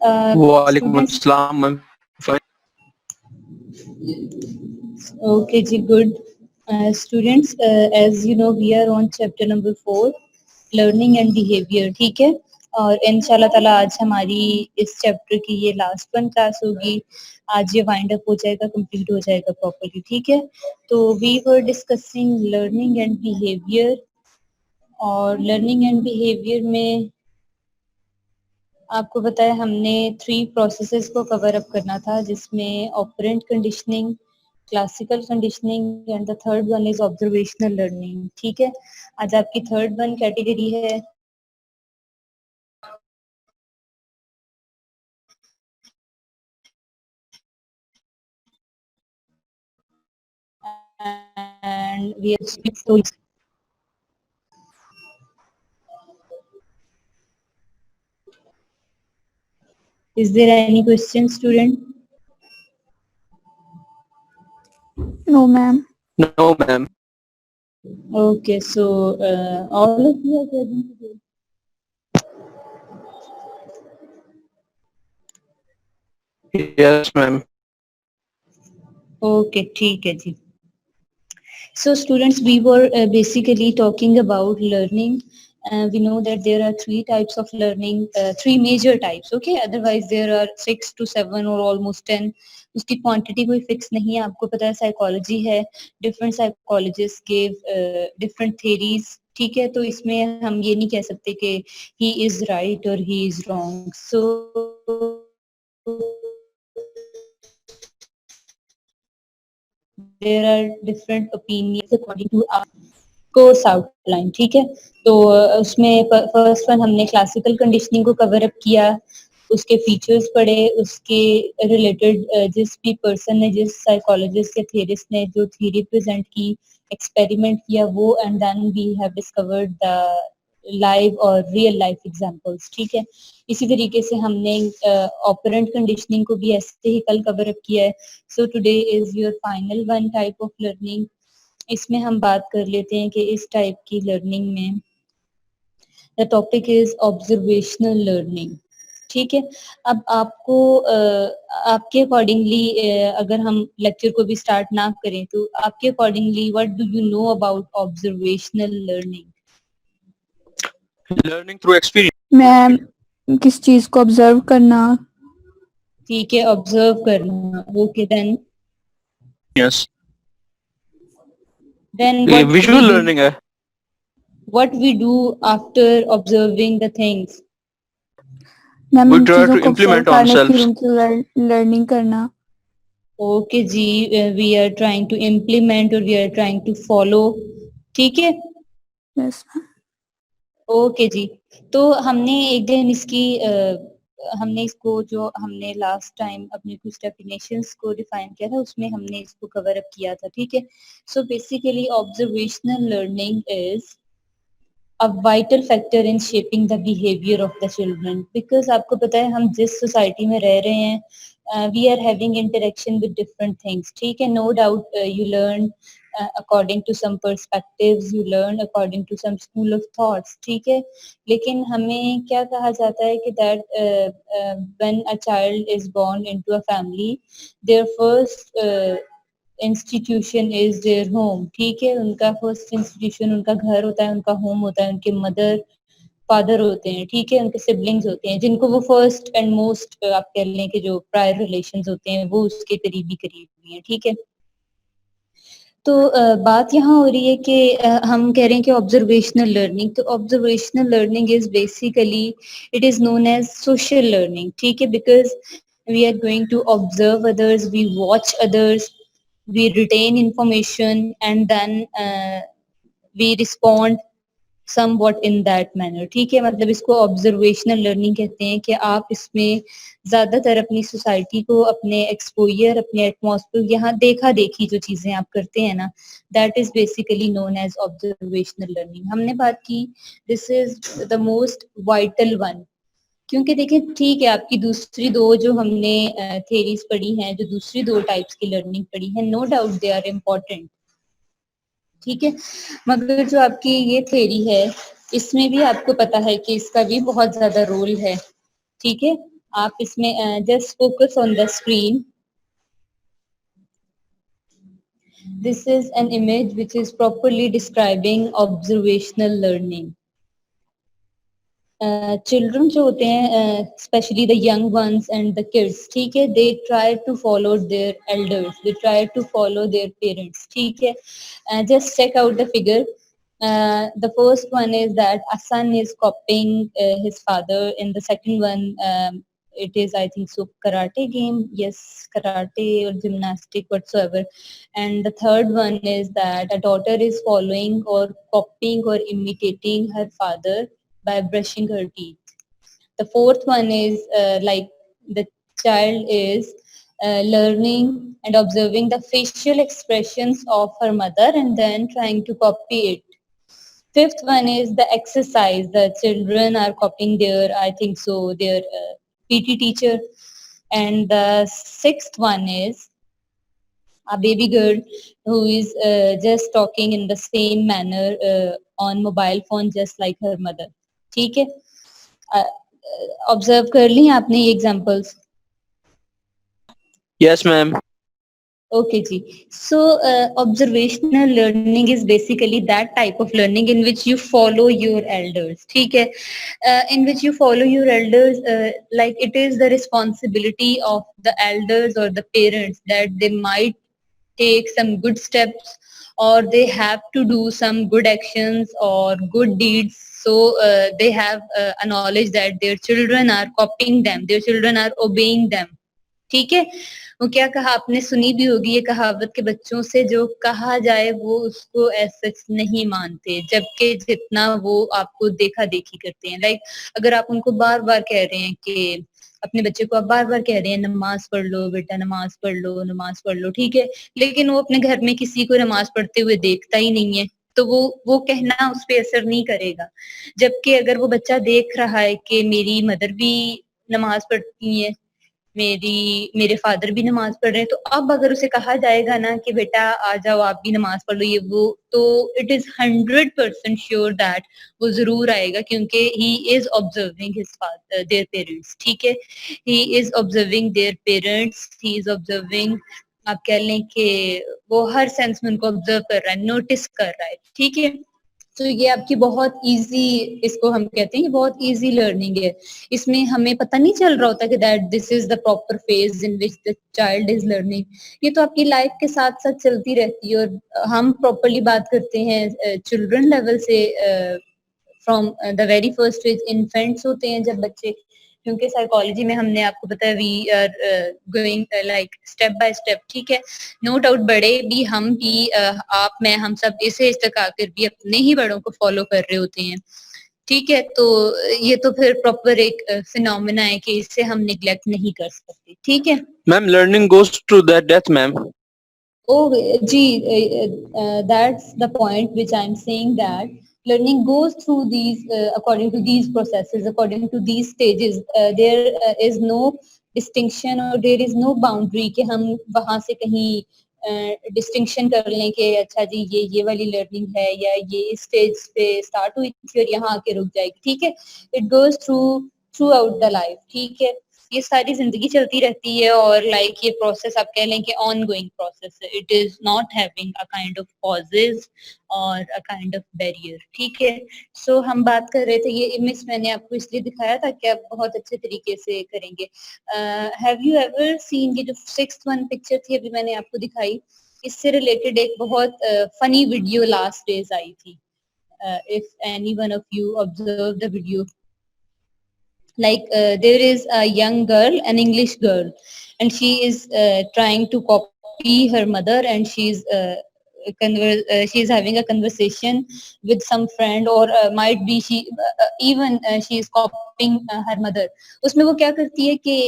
वालेकुम Students, अस्सलाम ma'am. okay, ji, good. Students, as you know, we are on chapter number 4, learning and behavior, ठीक है। और इंशाल्लाह ताला आज हमारी इस चैप्टर की ये लास्ट वन क्लास होगी। आज ये वाइंड अप हो जाएगा, कंप्लीट हो जाएगा प्रॉपर्ली, ठीक है। तो we were discussing learning and behaviour, और लर्निंग एंड बिहेवियर में आपको पता है हमने 3 प्रोसेसेस को कवर अप करना था, जिसमें operant conditioning, classical conditioning and the third one is observational learning, ठीक है। आज आपकी थर्ड वन कैटेगरी है and we are stories. Is there any question, student? No, ma'am. No ma'am. Okay, so all of you are present today. Yes ma'am. Okay, ठीक है जी। So students, we were basically talking about learning. We know that there are 3 types of learning, 3 major types, okay? Otherwise there are 6 to 7 or almost 10. उसकी quantity कोई fix नहीं है, आपको पता है psychology है, different psychologist give different theories, ठीक है। तो इसमें हम ये नहीं कह सकते कि ही इज राइट और he is wrong. So there are different opinions according to our course outline, ठीक है। तो उसमें फर्स्ट वन हमने क्लासिकल कंडीशनिंग को कवर अप किया, उसके फीचर्स पढ़े, उसके रिलेटेड जिस भी पर्सन ने, जिस साइकोलॉजिस्ट या थ्योरिस्ट ने जो थ्योरी प्रेजेंट की, एक्सपेरिमेंट किया वो, and then we have discovered the live और रियल लाइफ एग्जांपल्स, ठीक है। इसी तरीके से हमने ऑपरेंट कंडीशनिंग को भी ऐसे ही कल कवर अप किया है। So today is your final one type of learning. इसमें हम बात कर लेते हैं कि इस टाइप की लर्निंग में the topic is observational learning, ठीक है। अब आपको आपके अकॉर्डिंगली अगर हम लेक्चर को भी स्टार्ट ना करें तो आपके accordingly what do you know about observational learning? Learning through experience. Ma'am, किस चीज को ऑब्जर्व करना। ठीक है, ऑब्जर्व करना। Okay, Yes. then ये what visual we do, learning है। what we do after observing the things? Ma'am, We इन try चीजों to को ऑब्जर्व implement करने फिर ourselves. उनकी लर्निंग करना। ओके जी, we are trying to implement और we are trying to follow, ठीक है। Yes ma'am. ओके जी, तो हमने एक दिन इसकी हमने इसको जो हमने लास्ट टाइम अपने कुछ डेफिनेशंस को डिफाइन किया था उसमें हमने इसको कवर अप किया था, ठीक है। So basically observational learning is a vital factor in shaping the behavior of the children, because आपको पता है हम जिस सोसाइटी में रह रहे हैं, we are having interaction with different things, ठीक है। No doubt you learn according to some perspectives, you learn according to some school of thoughts, ठीक है। लेकिन हमें क्या कहा जाता है कि that when a child is born into a family, their first institution is their home, ठीक है। उनका फर्स्ट इंस्टीट्यूशन उनका घर होता है, उनका होम होता है, उनके मदर फादर होते हैं, ठीक है, उनके सिबलिंग्स होते हैं, जिनको वो फर्स्ट एंड मोस्ट आप कह लें कि जो प्रायर रिलेशंस होते हैं वो उसके करीबी करीबी हैं, ठीक है। तो बात यहाँ हो रही है कि हम कह रहे हैं कि ऑब्जर्वेशनल लर्निंग, तो observational learning is basically it is known as social learning, ठीक है। Because we are going to observe others, we watch others, we retain information and then we respond somewhat in that manner, ठीक है। मतलब इसको observational learning कहते हैं कि आप इसमें ज्यादातर अपनी सोसाइटी को, अपने एक्सपोजर, अपने एटमॉस्फेयर, यहाँ देखा देखी जो चीजें आप करते हैं ना, that is basically known as observational learning. हमने बात की this is the most vital one, क्योंकि देखिए ठीक है आपकी दूसरी दो जो हमने थेरीज पढ़ी हैं, जो दूसरी दो टाइप्स की लर्निंग पढ़ी है, no doubt they are important, ठीक है। मगर जो आपकी ये थेरी है इसमें भी आपको पता है कि इसका भी बहुत ज्यादा रोल है, ठीक है। आप इसमें just focus on the screen. This is an image which is properly describing observational learning. Children जो होते हैं, especially the young ones and the kids, ठीक है, they try to follow their elders, they try to follow their parents, ठीक है. Just check out the figure. The first one is that a son is copying his father. In the second one, it is, I think so, karate game. Yes, karate or gymnastic whatsoever. And the third one is that a daughter is following or copying or imitating her father by brushing her teeth. The fourth one is like the child is learning and observing the facial expressions of her mother and then trying to copy it. Fifth one is the exercise. The children are copying their, I think so, their PT teacher. And the sixth one is a baby girl who is just talking in the same manner on mobile phone just like her mother. ठीक है, observe कर ली आपने ये examples? Yes, ma'am. Okay ji. So observational learning is basically that type of learning in which you follow your elders, ठीक है, in which you follow your elders, like it is the responsibility of the elders or the parents that they might take some good steps or they have to do some good actions or good deeds, so they have a knowledge that their children are copying them, their children are obeying them, ठीक है. वो क्या कहा आपने, सुनी भी होगी ये कहावत के बच्चों से जो कहा जाए वो उसको ऐसा नहीं मानते, जबकि जितना वो आपको देखा देखी करते हैं. लाइक अगर आप उनको बार बार कह रहे हैं कि अपने बच्चे को आप बार बार कह रहे हैं नमाज पढ़ लो बेटा, नमाज पढ़ लो, नमाज पढ़ लो, ठीक है, लेकिन वो अपने घर में किसी को नमाज पढ़ते हुए देखता ही नहीं है, तो वो कहना उस पर असर नहीं करेगा. जबकि अगर वो बच्चा देख रहा है कि मेरी मदर भी नमाज पढ़ती है, मेरे फादर भी नमाज पढ़ रहे हैं, तो अब अगर उसे कहा जाएगा ना कि बेटा आ जाओ आप भी नमाज पढ़ लो ये वो, तो इट इज 100% श्योर दैट वो जरूर आएगा, क्योंकि he is observing his father their parents, ठीक है, he is observing their parents, he is observing, आप कह लें कि वो हर सेंस में उनको ऑब्जर्व कर रहा है, नोटिस कर रहा है, ठीक है. तो ये आपकी बहुत इजी, इसको हम कहते हैं ये बहुत इजी लर्निंग है. इसमें हमें पता नहीं चल रहा होता कि that this is the proper phase in which the child is learning. ये तो आपकी लाइफ के साथ साथ चलती रहती है. और हम प्रॉपरली बात करते हैं चिल्ड्रन लेवल से, from the very first stage infants होते हैं जब बच्चे, क्योंकि साइकोलॉजी में हमने आपको बताया we are going like step by step, ठीक है. नो डाउट बड़े भी, हम भी, आप, मैं, हम सब इस एज तक आकर भी अपने ही बड़ों को फॉलो कर रहे होते हैं, ठीक है. तो ये तो फिर प्रॉपर एक फिनोमेना है कि इससे हम निग्लेक्ट नहीं कर सकते, ठीक है. Ma'am, learning goes through the death, ma'am. Oh, gee, that's the point which I'm saying, that learning goes through these, according to these processes, according to these stages. There is no distinction or there is no boundary कि हम वहाँ से कहीं distinction कर लें कि अच्छा जी ये वाली लर्निंग है या ये इस स्टेज पे स्टार्ट हुई थी और यहाँ आके रुक जाएगी, ठीक है. It goes through out the life, ठीक है. ये सारी जिंदगी चलती रहती है और लाइक ये प्रोसेस आप कह लें कि ऑन गोइंग प्रोसेस है. It is not having a kind of pauses और अ काइंड ऑफ बैरियर, ठीक है. सो हम बात कर रहे थे, ये इमेज मैंने आपको इसलिए दिखाया था कि आप बहुत अच्छे तरीके से करेंगे. हैव यू एवर सीन, ये जो 6th वन पिक्चर थी अभी मैंने आपको दिखाई, इससे रिलेटेड एक बहुत फनी वीडियो लास्ट डेज आई थी. If any one of you observe the video, like there is a young girl, an English girl, and she is trying to copy her mother, and she's having a conversation with some friend, or might be she even she is copying her mother. उसमें वो क्या करती है कि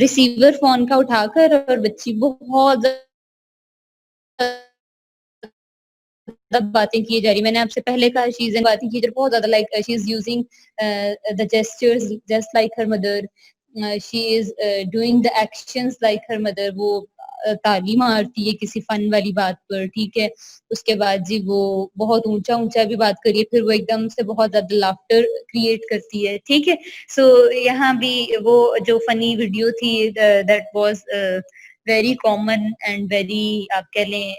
receiver phone का उठाकर और बच्ची बहुत बातें की जा रही. मैंने आपसे पहले कहा शी इज बातें की जा रही बहुत ज्यादा, like she is using the gestures just like her mother, she is doing the actions like her mother. वो ताली मारती है किसी फन वाली बात पर, ठीक है। उसके बाद जी वो बहुत ऊंचा ऊंचा भी बात करिए, फिर वो एकदम से बहुत ज्यादा लाफ्टर क्रिएट करती है, ठीक है। सो यहाँ भी वो जो फनी वीडियो थी that was very common and very आप कह लें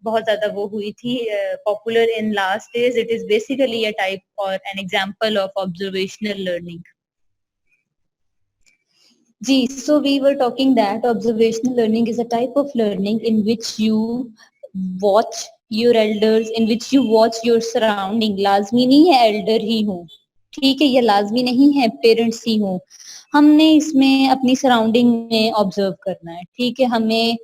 बहुत ज्यादा वो हुई थी popular in last days. It is basically a type or an example of observational learning. जी, so we were talking that observational learning is a type of learning in which you watch your elders, in which you watch your surrounding। लाजमी नहीं है Elder ही हो, ठीक है, या लाजमी नहीं है पेरेंट्स ही हो। हमने इसमें अपनी सराउंडिंग में ऑब्जर्व करना है, ठीक है। हमें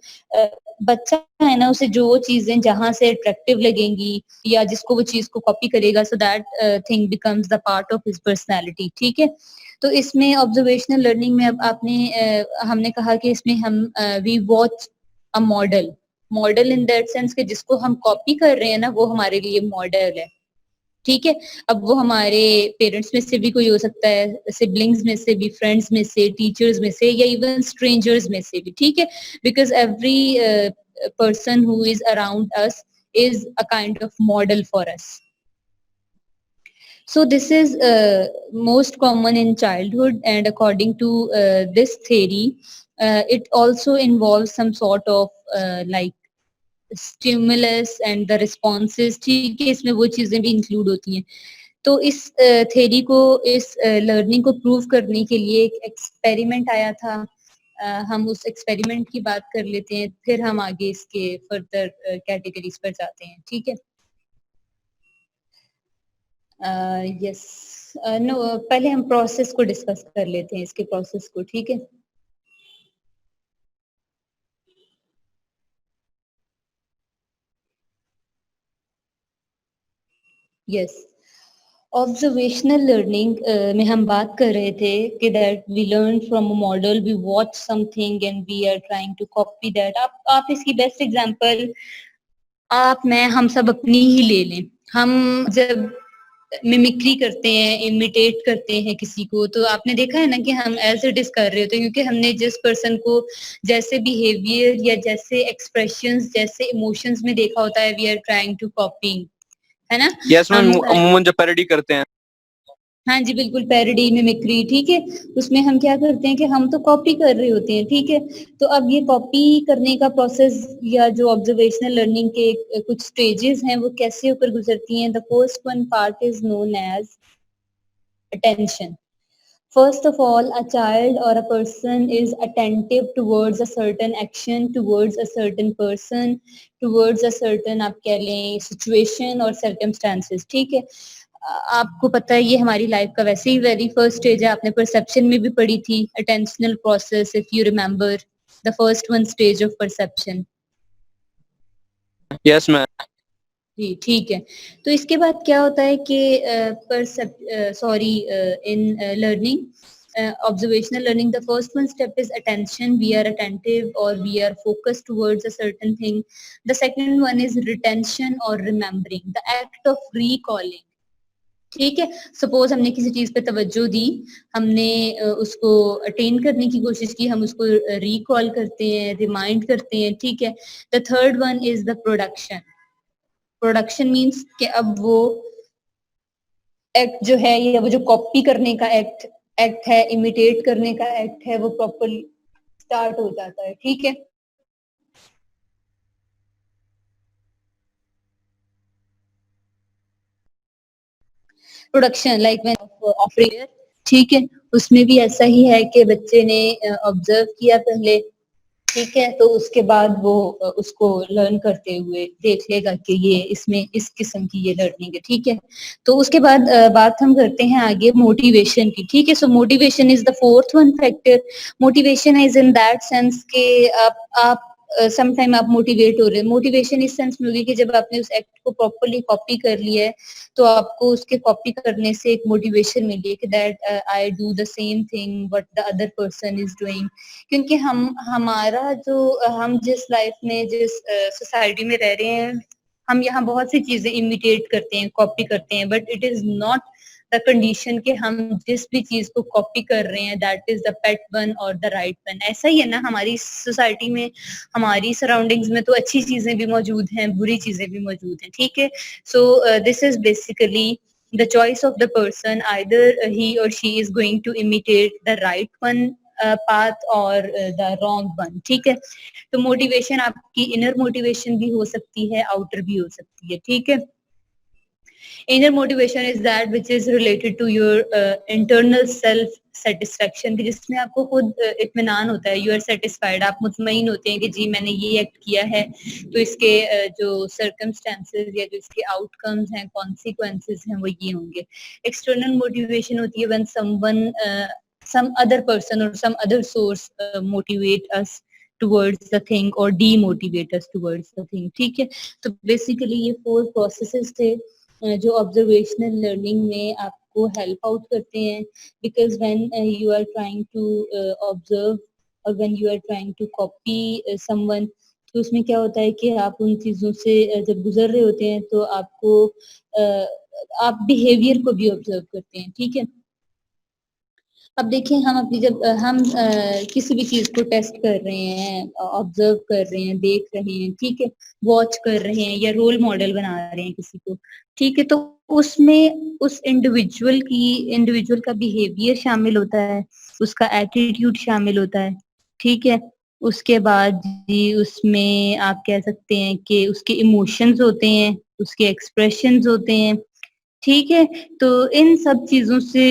बच्चा है ना, उसे जो चीजें जहां से अट्रैक्टिव लगेंगी या जिसको वो चीज को कॉपी करेगा, so that thing becomes the part of his personality, ठीक है। तो इसमें ऑब्जर्वेशनल लर्निंग में अब हमने कहा कि इसमें हम we watch a model. Model in that sense कि जिसको हम कॉपी कर रहे हैं ना, वो हमारे लिए मॉडल है, ठीक है। अब वो हमारे पेरेंट्स में से भी कोई हो सकता है, सिबलिंग्स में से भी, फ्रेंड्स में से, टीचर्स में से, या इवन स्ट्रेंजर्स में से भी, ठीक है। Because every person who is around us is a kind of model for us. So this is most common in childhood, and according to this theory, it also involves some sort of like stimulus and the responses, ठीक है। इसमें वो चीजें भी include होती हैं। तो इस थ्योरी को, इस लर्निंग को प्रूव करने के लिए एक एक्सपेरिमेंट आया था। हम उस एक्सपेरिमेंट की बात कर लेते हैं, फिर हम आगे इसके फर्दर कैटेगरीज पर जाते हैं, ठीक है। यस, नो, पहले हम प्रोसेस को डिस्कस कर लेते हैं, इसके प्रोसेस को, ठीक है। यस, ऑब्जर्वेशनल लर्निंग में हम बात कर रहे थे कि that we learn from a model, we watch something and we are trying to copy that. आप इसकी बेस्ट एग्जांपल आप, मैं, हम सब अपनी ही ले लें। हम जब मिमिक्री करते हैं, इमिटेट करते हैं किसी को, तो आपने देखा है ना कि हम एज इट इज कर रहे होते हैं, क्योंकि हमने जिस पर्सन को जैसे बिहेवियर या जैसे एक्सप्रेशंस, जैसे इमोशंस में देखा होता है, we are trying to copy, है ना। यस मैम, अमूमन जब पैरोडी करते हैं। हाँ जी, बिल्कुल, पैरोडी, मिमिक्री, ठीक है। उसमें हम क्या करते हैं कि हम तो कॉपी कर रहे होते हैं, ठीक है। तो अब ये कॉपी करने का प्रोसेस या जो ऑब्जर्वेशनल लर्निंग के कुछ स्टेजेस हैं, वो कैसे होकर गुजरती हैं। The first one part is known as attention. First of all, a child or a person is attentive towards a certain action, towards a certain person, towards a certain आप कह लें situation और circumstances, ठीक है। आपको पता है ये हमारी लाइफ का वैसे ही वेरी फर्स्ट स्टेज है, आपने परसेप्शन में भी पढ़ी थी, attentional process, if you remember the first one stage of perception. Yes ma'am. जी, ठीक है। तो इसके बाद क्या होता है कि in learning, observational learning, the first one step is attention. We are attentive or we are focused towards a certain thing. The second one is retention or remembering, the act of recalling, ठीक है। Suppose हमने किसी चीज पे तवज्जो दी, हमने उसको attain करने की कोशिश की, हम उसको रिकॉल करते हैं, रिमाइंड करते हैं, ठीक है। The third one is the production. Production means कि अब वो एक्ट जो है, या वो जो कॉपी करने का एक्ट है, इमिटेट करने का एक्ट है, वो प्रॉपरली स्टार्ट हो जाता है, ठीक है। प्रोडक्शन लाइक व्हेन ऑफरिंग, ठीक है। उसमें भी ऐसा ही है कि बच्चे ने ऑब्जर्व किया पहले, ठीक है, तो उसके बाद वो उसको लर्न करते हुए देख लेगा कि ये इसमें इस किस्म की ये लर्निंग है, ठीक है। तो उसके बाद बात हम करते हैं आगे मोटिवेशन की, ठीक है। सो motivation is the fourth one factor. Motivation is in that sense के आप समटाइम आप मोटिवेट हो रहे हैं। मोटिवेशन इस सेंस में होगी कि जब आपने उस एक्ट को प्रॉपर्ली कॉपी कर लिया है, तो आपको उसके कॉपी करने से एक मोटिवेशन मिली है कि that I do the same thing what the other person is doing. क्योंकि हमारा जो हम जिस लाइफ में, जिस सोसाइटी में रह रहे हैं, हम यहाँ बहुत सी चीजें इमिटेट करते हैं, कॉपी करते हैं, but it is not the condition कि हम जिस भी चीज को कॉपी कर रहे हैं that is the pet one और द राइट वन। ऐसा ही है ना हमारी सोसाइटी में, हमारी सराउंडिंग्स में तो अच्छी चीजें भी मौजूद हैं, बुरी चीजें भी मौजूद हैं, ठीक है। So this is basically the choice of the person, either he or she is going to imitate the right one path or the wrong one, ठीक है। तो मोटिवेशन आपकी इनर मोटिवेशन भी हो सकती है, आउटर भी हो सकती है, ठीक है। Inner motivation is that which is related to your internal self satisfaction, कि जिसमें आपको खुद इत्मीनान होता है, you are satisfied, आप मुतमईन होते हैं कि जी मैंने ये एक्ट किया है तो इसके जो circumstances या जो इसके outcomes हैं, consequences हैं, वो ये होंगे। External motivation होती है when someone some other person or some other source motivate us towards the thing or demotivate us towards the thing, ठीक है। तो basically ये 4 processes थे जो ऑब्जर्वेशनल लर्निंग में आपको हेल्प आउट करते हैं, because when you are trying to observe और when you are trying to copy someone, तो उसमें क्या होता है कि आप उन चीजों से जब गुजर रहे होते हैं तो आपको आप बिहेवियर को भी ऑब्जर्व करते हैं, ठीक है। अब देखिए हम अपनी जब हम किसी भी चीज को टेस्ट कर रहे हैं, ऑब्जर्व कर रहे हैं, देख रहे हैं, ठीक है, वॉच कर रहे हैं या रोल मॉडल बना रहे हैं किसी को, ठीक है, तो उसमें उस इंडिविजुअल का बिहेवियर शामिल होता है, उसका एटीट्यूड शामिल होता है, ठीक है। उसके बाद जी उसमें आप कह सकते हैं कि उसके इमोशंस होते हैं, उसके एक्सप्रेशंस होते हैं, ठीक है। तो इन सब चीजों से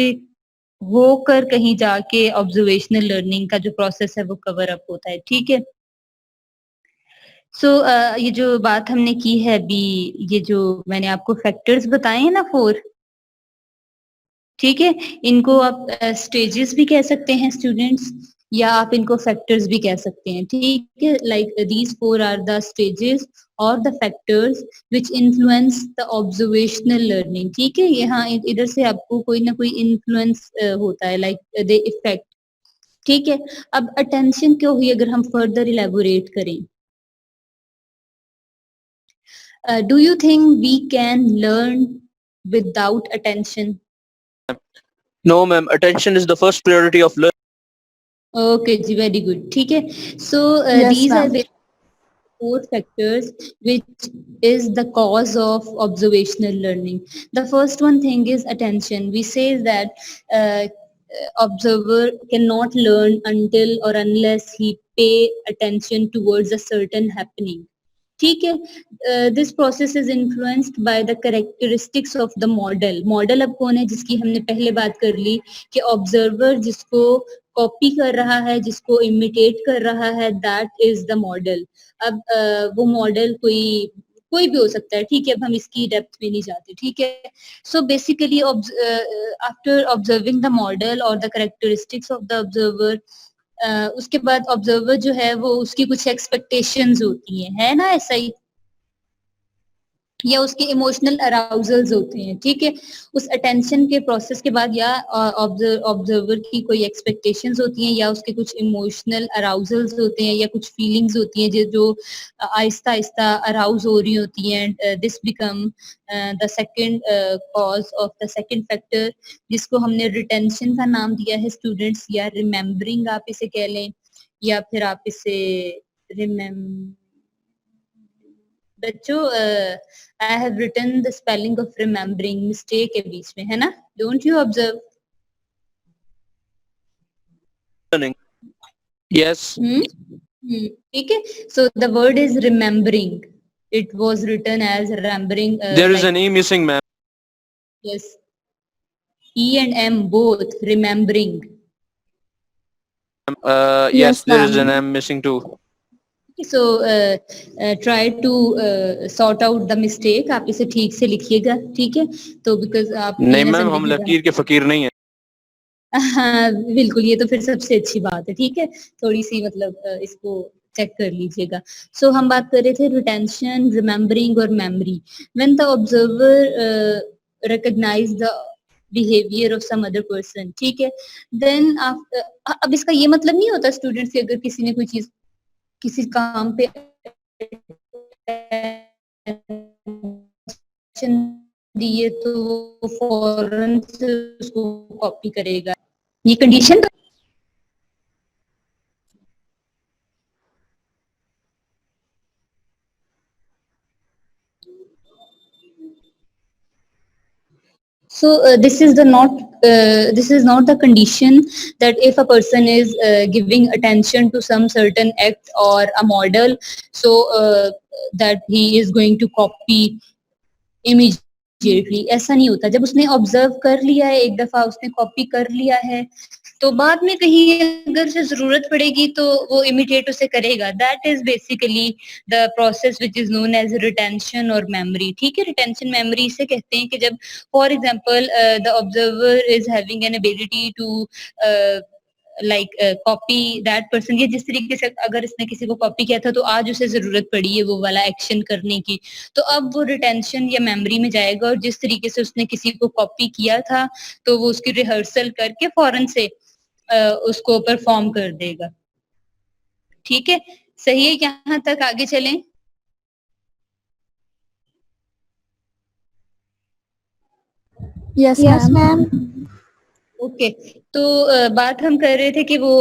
होकर कहीं जाके ऑब्जर्वेशनल लर्निंग का जो प्रोसेस है वो कवर अप होता है, ठीक है। सो ये जो बात हमने की है अभी, ये जो मैंने आपको फैक्टर्स बताए हैं ना 4, ठीक है, इनको आप स्टेजेस भी कह सकते हैं स्टूडेंट्स, या आप इनको फैक्टर्स भी कह सकते हैं, ठीक है। Like these 4 are the stages और the factors which influence the observational learning, ठीक है। यहाँ इधर से आपको कोई ना कोई इन्फ्लुएंस होता है, लाइक द इफेक्ट, ठीक है। अब अटेंशन क्यों हुई अगर हम फर्दर इलेबोरेट करें, do you think we can learn without attention? No, ma'am. Attention is the first priority of learning. Okay जी, वेरी गुड, ठीक है। So Yes, these are ma'am. 4 factors which is the cause of observational learning. The first one thing is attention. We say that observer cannot learn until or unless he pay attention towards a certain happening, ठीक है। This process is influenced by the characteristics of the model. Model अब कौन है, जिसकी हमने पहले बात कर ली कि ऑब्जर्वर जिसको कॉपी कर रहा है, जिसको इमिटेट कर रहा है, दैट इज द मॉडल। अब वो मॉडल कोई भी हो सकता है, ठीक है, अब हम इसकी डेप्थ में नहीं जाते, ठीक है। So basically after observing the model और the characteristics of the observer, उसके बाद ऑब्जर्वर जो है वो उसकी कुछ एक्सपेक्टेशंस होती हैं, है ना, ऐसा ही, या उसके इमोशनल अराउजल्स होते हैं, ठीक है। उस अटेंशन के प्रोसेस के बाद या ऑब्जर्वर की कोई एक्सपेक्टेशंस होती हैं या उसके कुछ इमोशनल अराउजल्स होते हैं या कुछ फीलिंग्स होती हैं जो आहिस्ता आहिस्ता अराउज हो रही होती हैं। This become the second cause of the second factor, जिसको हमने रिटेंशन का नाम दिया है स्टूडेंट्स, या रिमेम्बरिंग आप इसे कह लें, या फिर आप इसे बच्चों I have written the spelling of remembering, mistake है बीच में, है ना, डोंट यू ऑब्जर्व? Yes. ठीक है। So the word is remembering, it was written as remembering. There is an E missing, ma'am. Yes, E and M both, remembering. Yes, Yes, there is an ma'am. M missing too. So try to sort out the mistake, आप इसे ठीक से लिखिएगा, ठीक है। तो because आप नहीं मैम, हम लकीर के फकीर नहीं हैं। हाँ बिल्कुल, ये तो फिर सबसे अच्छी बात है, ठीक है। थोड़ी सी मतलब इसको चेक कर लीजिएगा। सो हम बात कर रहे थे रिटेंशन, रिमेम्बरिंग और memory. When the observer recognise the behaviour of some other person, ठीक है, देन अब इसका ये मतलब नहीं होता स्टूडेंट्स कि अगर किसी ने कोई चीज किसी काम पे दिए तो वो फौरन से उसको कॉपी करेगा। ये condition so this is not the condition that if a person is giving attention to some certain act or a model, so that he is going to copy immediately. ऐसा नहीं होता। जब उसने ऑब्जर्व कर लिया है, एक दफा उसने कॉपी कर लिया है, तो बाद में कहीं अगर उसे जरूरत पड़ेगी तो वो इमिटेट उसे करेगा। That is basically the process which is known as retention और मेमोरी। ठीक है, रिटेंशन मेमोरी इसे कहते हैं कि जब for example the observer is having an ability to like copy that person, ये जिस तरीके से अगर इसने किसी को कॉपी किया था तो आज उसे जरूरत पड़ी है वो वाला एक्शन करने की, तो अब वो रिटेंशन या मेमोरी में जाएगा और जिस तरीके से उसने किसी को कॉपी किया था तो वो उसकी रिहर्सल करके फौरन से उसको परफॉर्म कर देगा। ठीक है, सही है, यहाँ तक आगे चलें। Yes ma'am. ओके, तो बात हम कर रहे थे कि वो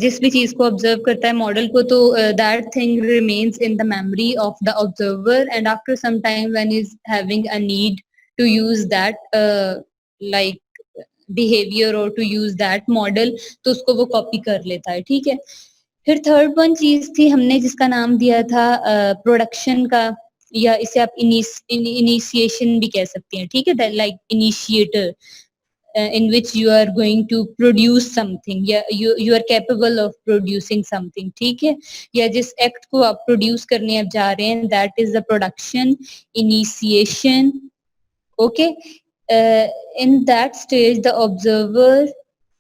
जिस भी चीज को ऑब्जर्व करता है मॉडल को, तो that thing remains in the memory of the observer and after some time when is having a need to use that like behaviour और टू यूज दैट मॉडल, तो उसको वो कॉपी कर लेता है। ठीक है, फिर थर्ड वन चीज थी हमने जिसका नाम दिया था प्रोडक्शन का, या इसे आप इनिशिएशन भी कह सकते हैं। ठीक है, like initiator in which you are going to produce something, या you are capable of producing something। ठीक है, या जिस एक्ट को आप प्रोड्यूस करने आप जा रहे हैं, that is the production initiation। okay, in that stage the observer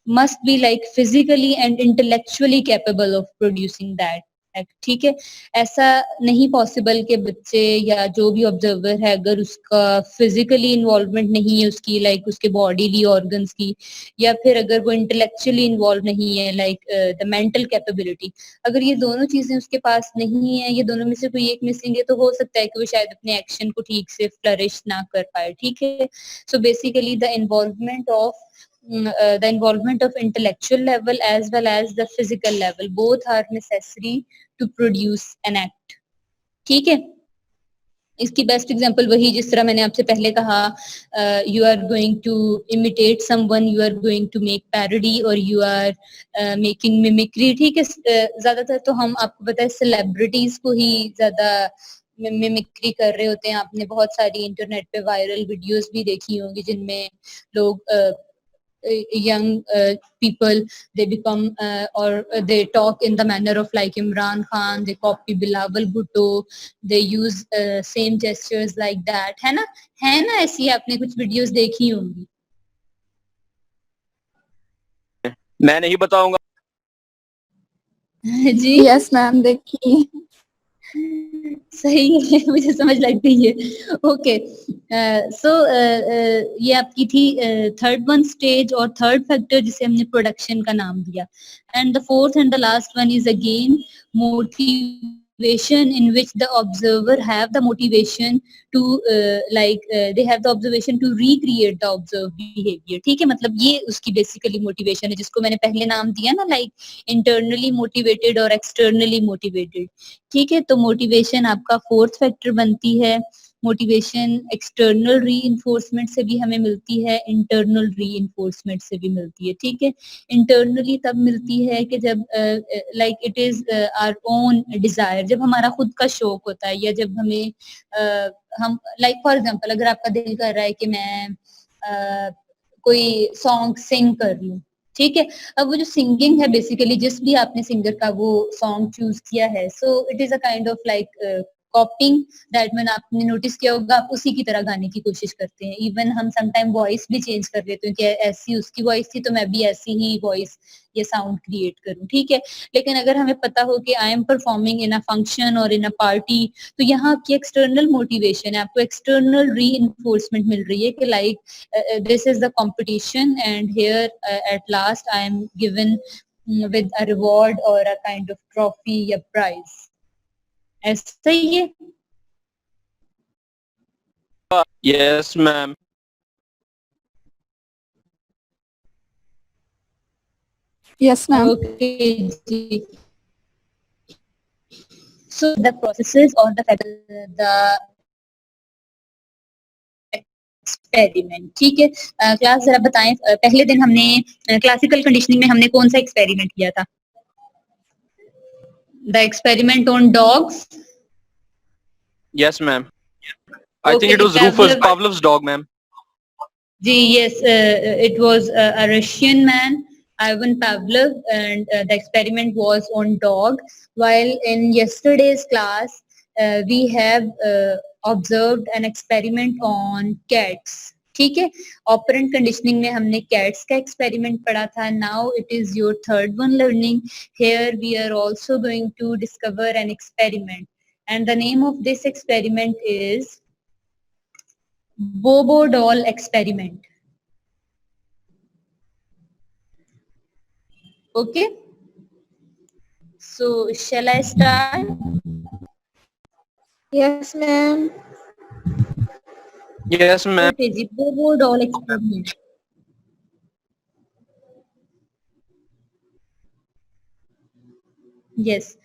must be like physically and intellectually capable of producing that act। ठीक है, ऐसा नहीं पॉसिबल कि बच्चे या जो भी ऑब्जर्वर है अगर उसका फिजिकली इन्वॉल्वमेंट नहीं है उसकी लाइक उसके बॉडीली ऑर्गन्स की, या फिर अगर वो इंटेलेक्चुअली इन्वॉल्व नहीं है लाइक द मेंटल कैपेबिलिटी, अगर ये दोनों चीजें उसके पास नहीं है, ये दोनों में से कोई एक मिसिंग है, तो हो सकता है कि वो शायद अपने एक्शन को ठीक से फ्लरिश ना कर पाए। ठीक है, so basically the involvement of the involvement of intellectual level as well as the physical level, both are necessary to produce an act। ठीक है, इसकी बेस्ट एग्जांपल वही जिस तरह मैंने आपसे पहले कहा, you are going to imitate someone, you are going to make parody और यू आर मेकिंग मिमिक्री। ठीक है, ज्यादातर तो हम आपको पता है सेलिब्रिटीज को ही ज्यादा मिमिक्री कर रहे होते हैं। आपने बहुत सारी इंटरनेट पे वायरल वीडियोस भी देखी होंगी जिनमें लोग young people, they become or they talk in the manner of like Imran Khan, they copy Bilawal Bhutto, they use same gestures like that। है ना ऐसी आपने कुछ वीडियोस देखी होंगी। मैं नहीं बताऊंगा। जी यस मैम, देखिए। सही है, मुझे समझ लगती है। ओके, सो ये आपकी थी थर्ड वन स्टेज और थर्ड फैक्टर जिसे हमने प्रोडक्शन का नाम दिया। And the fourth and the last one is again motivation, in which the observer have the motivation to they have the observation to recreate the observed behavior। ठीक है, मतलब ये उसकी बेसिकली मोटिवेशन है जिसको मैंने पहले नाम दिया ना, लाइक इंटरनली मोटिवेटेड और एक्सटर्नली मोटिवेटेड। ठीक है, तो मोटिवेशन आपका फोर्थ फैक्टर बनती है। मोटिवेशन एक्सटर्नल रीइंफोर्समेंट से भी हमें मिलती है, इंटरनल रीइंफोर्समेंट से भी मिलती है। ठीक है, इंटरनली तब मिलती है कि जब like it is our own desire, जब हमारा खुद का शौक होता है, या जब हमें हम लाइक फॉर एग्जांपल अगर आपका दिल कर रहा है कि मैं कोई सॉन्ग सिंग कर लूं। ठीक है, अब वो जो सिंगिंग है बेसिकली जिस भी आपने सिंगर का वो सॉन्ग चूज किया है, so it is a kind of like कॉपिंग that mean आपने नोटिस किया होगा आप उसी की तरह गाने की कोशिश करते हैं। इवन हम समटाइम वॉइस भी चेंज कर लेते हैं कि ऐसी उसकी वॉइस थी तो मैं भी ऐसी ही वॉइस ये साउंड क्रिएट करूं। ठीक है, लेकिन अगर हमें पता हो कि I am performing in a function और इन अ पार्टी, तो यहाँ आपकी एक्सटर्नल मोटिवेशन है, आपको एक्सटर्नल रीइंफोर्समेंट मिल रही है कि like this is the competition and here at last I am given with a reward or a kind of trophy या prize। ऐसा ही है। Yes, ma'am. Yes, ma'am. Okay, जी. So the processes or the experiment, ठीक है. Class जरा बताएं, पहले दिन हमने क्लासिकल कंडीशनिंग में हमने कौन सा एक्सपेरिमेंट किया था? The experiment on dogs. Yes, ma'am. I think it Okay, was Pavlov's dog, ma'am. yes, it was a Russian man, Ivan Pavlov, and the experiment was on dog. While in yesterday's class, we have observed an experiment on cats. ठीक है. Operant conditioning में हमने cats का experiment पढ़ा था. Now it is your third one learning. Here we are also going to discover an experiment, and the name of this experiment is Bobo doll experiment. Okay. So shall I start? Yes, ma'am. Yes, ma'am. Okay, जी, Bobo doll experiment. Yes.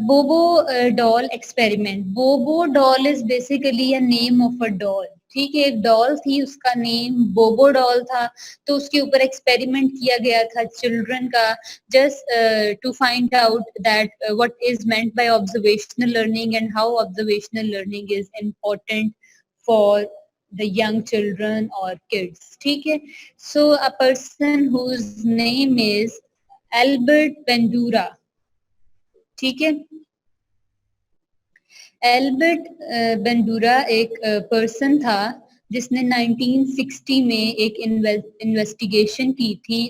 Bobo doll experiment. Bobo doll is basically a name of a doll. ठीक है. एक doll थी, उसका name बोबो doll था. तो उसके ऊपर एक्सपेरिमेंट किया गया था चिल्ड्रन का, just to find out that what is meant by observational learning and how observational learning is important for the young children or kids. ठीक है. So a person whose name is Albert Bandura. ठीक है. Albert Bandura एक person था जिसने 1960 में एक investigation की थी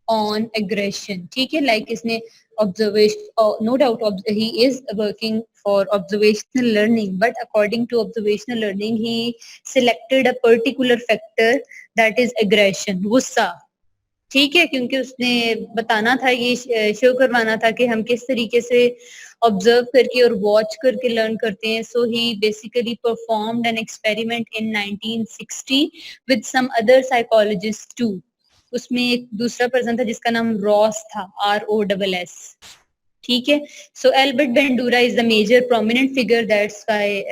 ऑन एग्रेशन. ठीक है. लाइक इसने observation, no doubt he is working for observational learning, but according to observational learning he selected a particular factor that is aggression, गुस्सा. ठीक है. क्योंकि उसने बताना था, ये शो करवाना था कि हम किस तरीके से ऑब्जर्व करके और वॉच करके लर्न करते हैं. So he basically performed an experiment in 1960 with some other psychologist too. उसमें एक दूसरा पर्सन था जिसका नाम रॉस था, ROSS. ठीक है. So Albert Bandura is the major prominent figure. That's why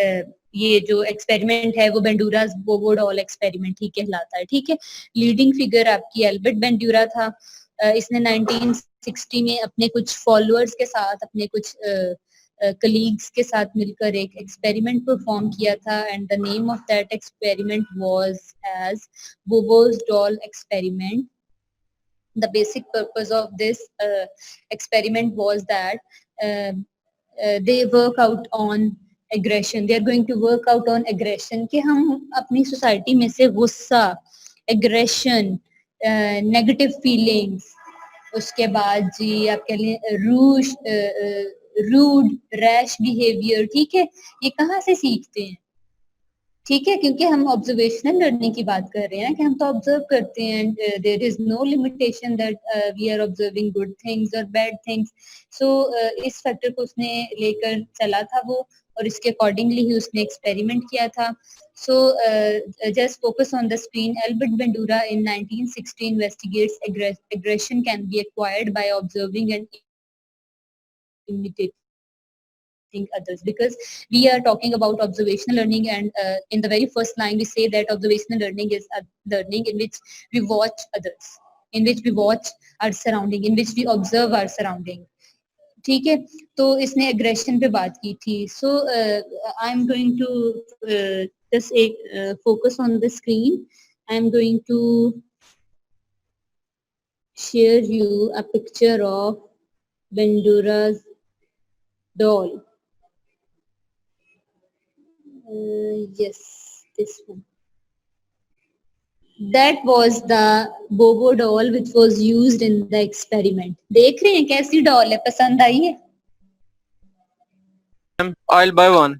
ये जो एक्सपेरिमेंट है वो बेंडूरास बोबो डॉल एक्सपेरिमेंट ही कहलाता है. ठीक है. लीडिंग फिगर आपकी एल्बर्ट बेंडूरा था. इसने 1960 में अपने कुछ फॉलोअर्स के साथ, अपने कुछ कलीग्स के साथ मिलकर एक एक्सपेरिमेंट परफॉर्म किया था, and the name of that experiment was as Bobo's doll experiment. The basic purpose of this experiment was that they work out on aggression. They are going to work out on aggression कि हम अपनी society में से गुस्सा, aggression, negative feelings, उसके बाद जी आप कह लें रूड रैश बिहेवियर. ठीक है. ये कहाँ से सीखते हैं? ठीक है. क्योंकि हम ऑब्जर्वेशनल लर्निंग की बात कर रहे हैं कि हम तो ऑब्जर्व करते हैं. There is no limitation that we are observing good things और बैड थिंग्स. सो इस फैक्टर को उसने लेकर चला था वो, और इसके अकॉर्डिंगली ही उसने एक्सपेरिमेंट किया था. So just focus on the screen. Albert Bandura in 1960 investigates aggression can be acquired by observing and imitating others, because we are talking about observational learning, and in the very first line we say that observational learning is a learning in which we watch others, in which we watch our surrounding, in which we observe our surrounding. ठीक है. तो इसने aggression पे बात की थी. So I am going to just focus on the screen. I am going to share you a picture of Bandura's doll. Yes, this one. That was the Bobo doll which was used in the experiment. देख रहे हैं कैसी doll है? पसंद आई है? I'll buy one.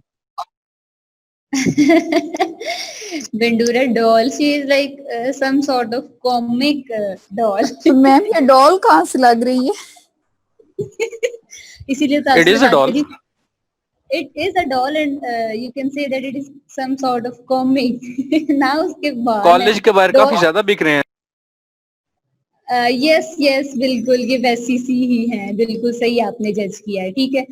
Bandura doll, she is like some sort of comic doll. तो ma'am ये doll कहाँ से लग रही है? इसीलिए तो It आपसे is a बात doll. करी. It is a doll, and you can say that it is some sort of comic. Now उसके बाद कॉलेज के बाहर काफी ज्यादा बिक रहे हैं. यस यस बिल्कुल ये वैसी सी ही है, बिल्कुल सही आपने जज किया है, ठीक है।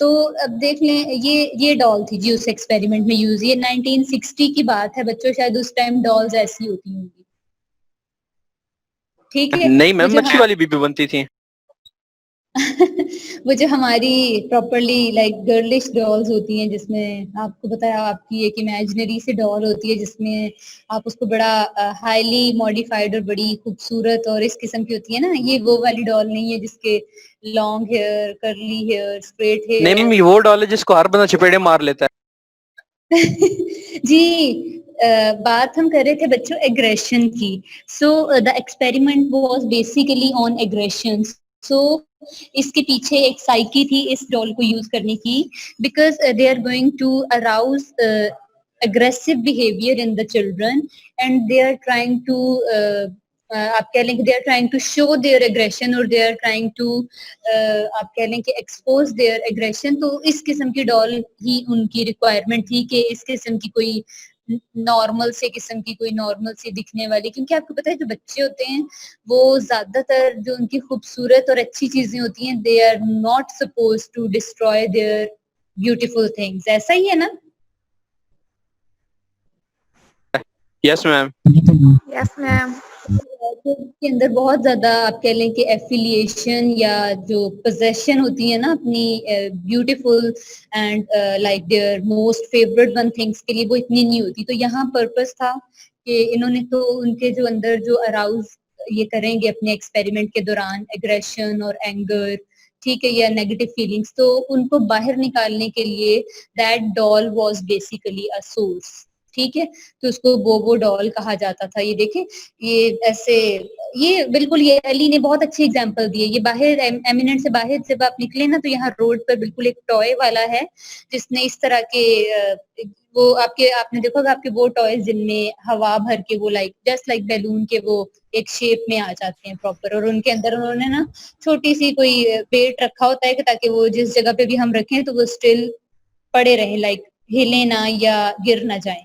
तो अब देख लें, ये डॉल थी जी उस एक्सपेरिमेंट में यूज, ये 1960 की बात है बच्चों, शायद उस टाइम डॉल्स ऐसी होती होंगी, ठीक है। नहीं वो मैम, जो मच्छी वाली बीबी बनती थी। वो जो हमारी प्रॉपरली लाइक गर्लिश डॉल्स होती हैं, जिसमें आपको बताया आपकी एक इमेजिनरी से डॉल होती है जिसमें आप उसको बड़ा हाईली मॉडिफाइड और बड़ी खूबसूरत और इस किस्म की होती है ना, ये वो वाली डॉल नहीं है जिसके long hair, curly hair, straight नहीं हेयर। मैम, ये वो डॉल है जिसको हर बंदा चपेड़े मार लेता है। जी बात हम कर रहे थे बच्चों एग्रेशन की। So the experiment was basically on aggression. So इसके पीछे एक साइकी थी इस डॉल को यूज करने की, because they are going to arouse aggressive behavior in the children, and they are trying to आप कह लें कि they are trying to show their aggression, और they are trying to आप कह लें कि expose their aggression। तो इस किस्म की डॉल ही उनकी रिक्वायरमेंट थी कि इस किस्म की कोई नॉर्मल से किस्म की कोई नॉर्मल सी दिखने वाली, क्योंकि आपको पता है जो बच्चे होते हैं वो ज्यादातर जो उनकी खूबसूरत और अच्छी चीजें होती हैं, they are not suppose to destroy their beautiful things, ऐसा ही है ना? Yes ma'am. Yes ma'am. के अंदर बहुत ज्यादा आप कह लें कि एफिलिएशन या जो पोजेशन होती है ना अपनी beautiful and like their most favourite one things के लिए, वो इतनी नहीं होती। तो यहाँ पर्पस था कि इन्होंने तो उनके जो अंदर जो अराउज ये करेंगे अपने एक्सपेरिमेंट के दौरान एग्रेशन और एंगर, ठीक है, या नेगेटिव फीलिंग्स, तो उनको बाहर निकालने के लिए that doll was basically a source, ठीक है। तो उसको बोबो डॉल कहा जाता था। ये देखें, ये ऐसे, ये बिल्कुल, ये अली ने बहुत अच्छे एग्जांपल दिए। ये बाहर एमिनेंट से बाहर जब आप निकले ना, तो यहाँ रोड पर बिल्कुल एक टॉय वाला है जिसने इस तरह के वो आपने देखा होगा आपके वो टॉयज जिनमें हवा भर के वो लाइक जस्ट लाइक बैलून के वो एक शेप में आ जाते हैं प्रॉपर, और उनके अंदर उन्होंने ना छोटी सी कोई पेट रखा होता है कि ताकि वो जिस जगह पे भी हम रखें तो वो स्टिल पड़े रहे, लाइक हिले ना या गिर ना जाए,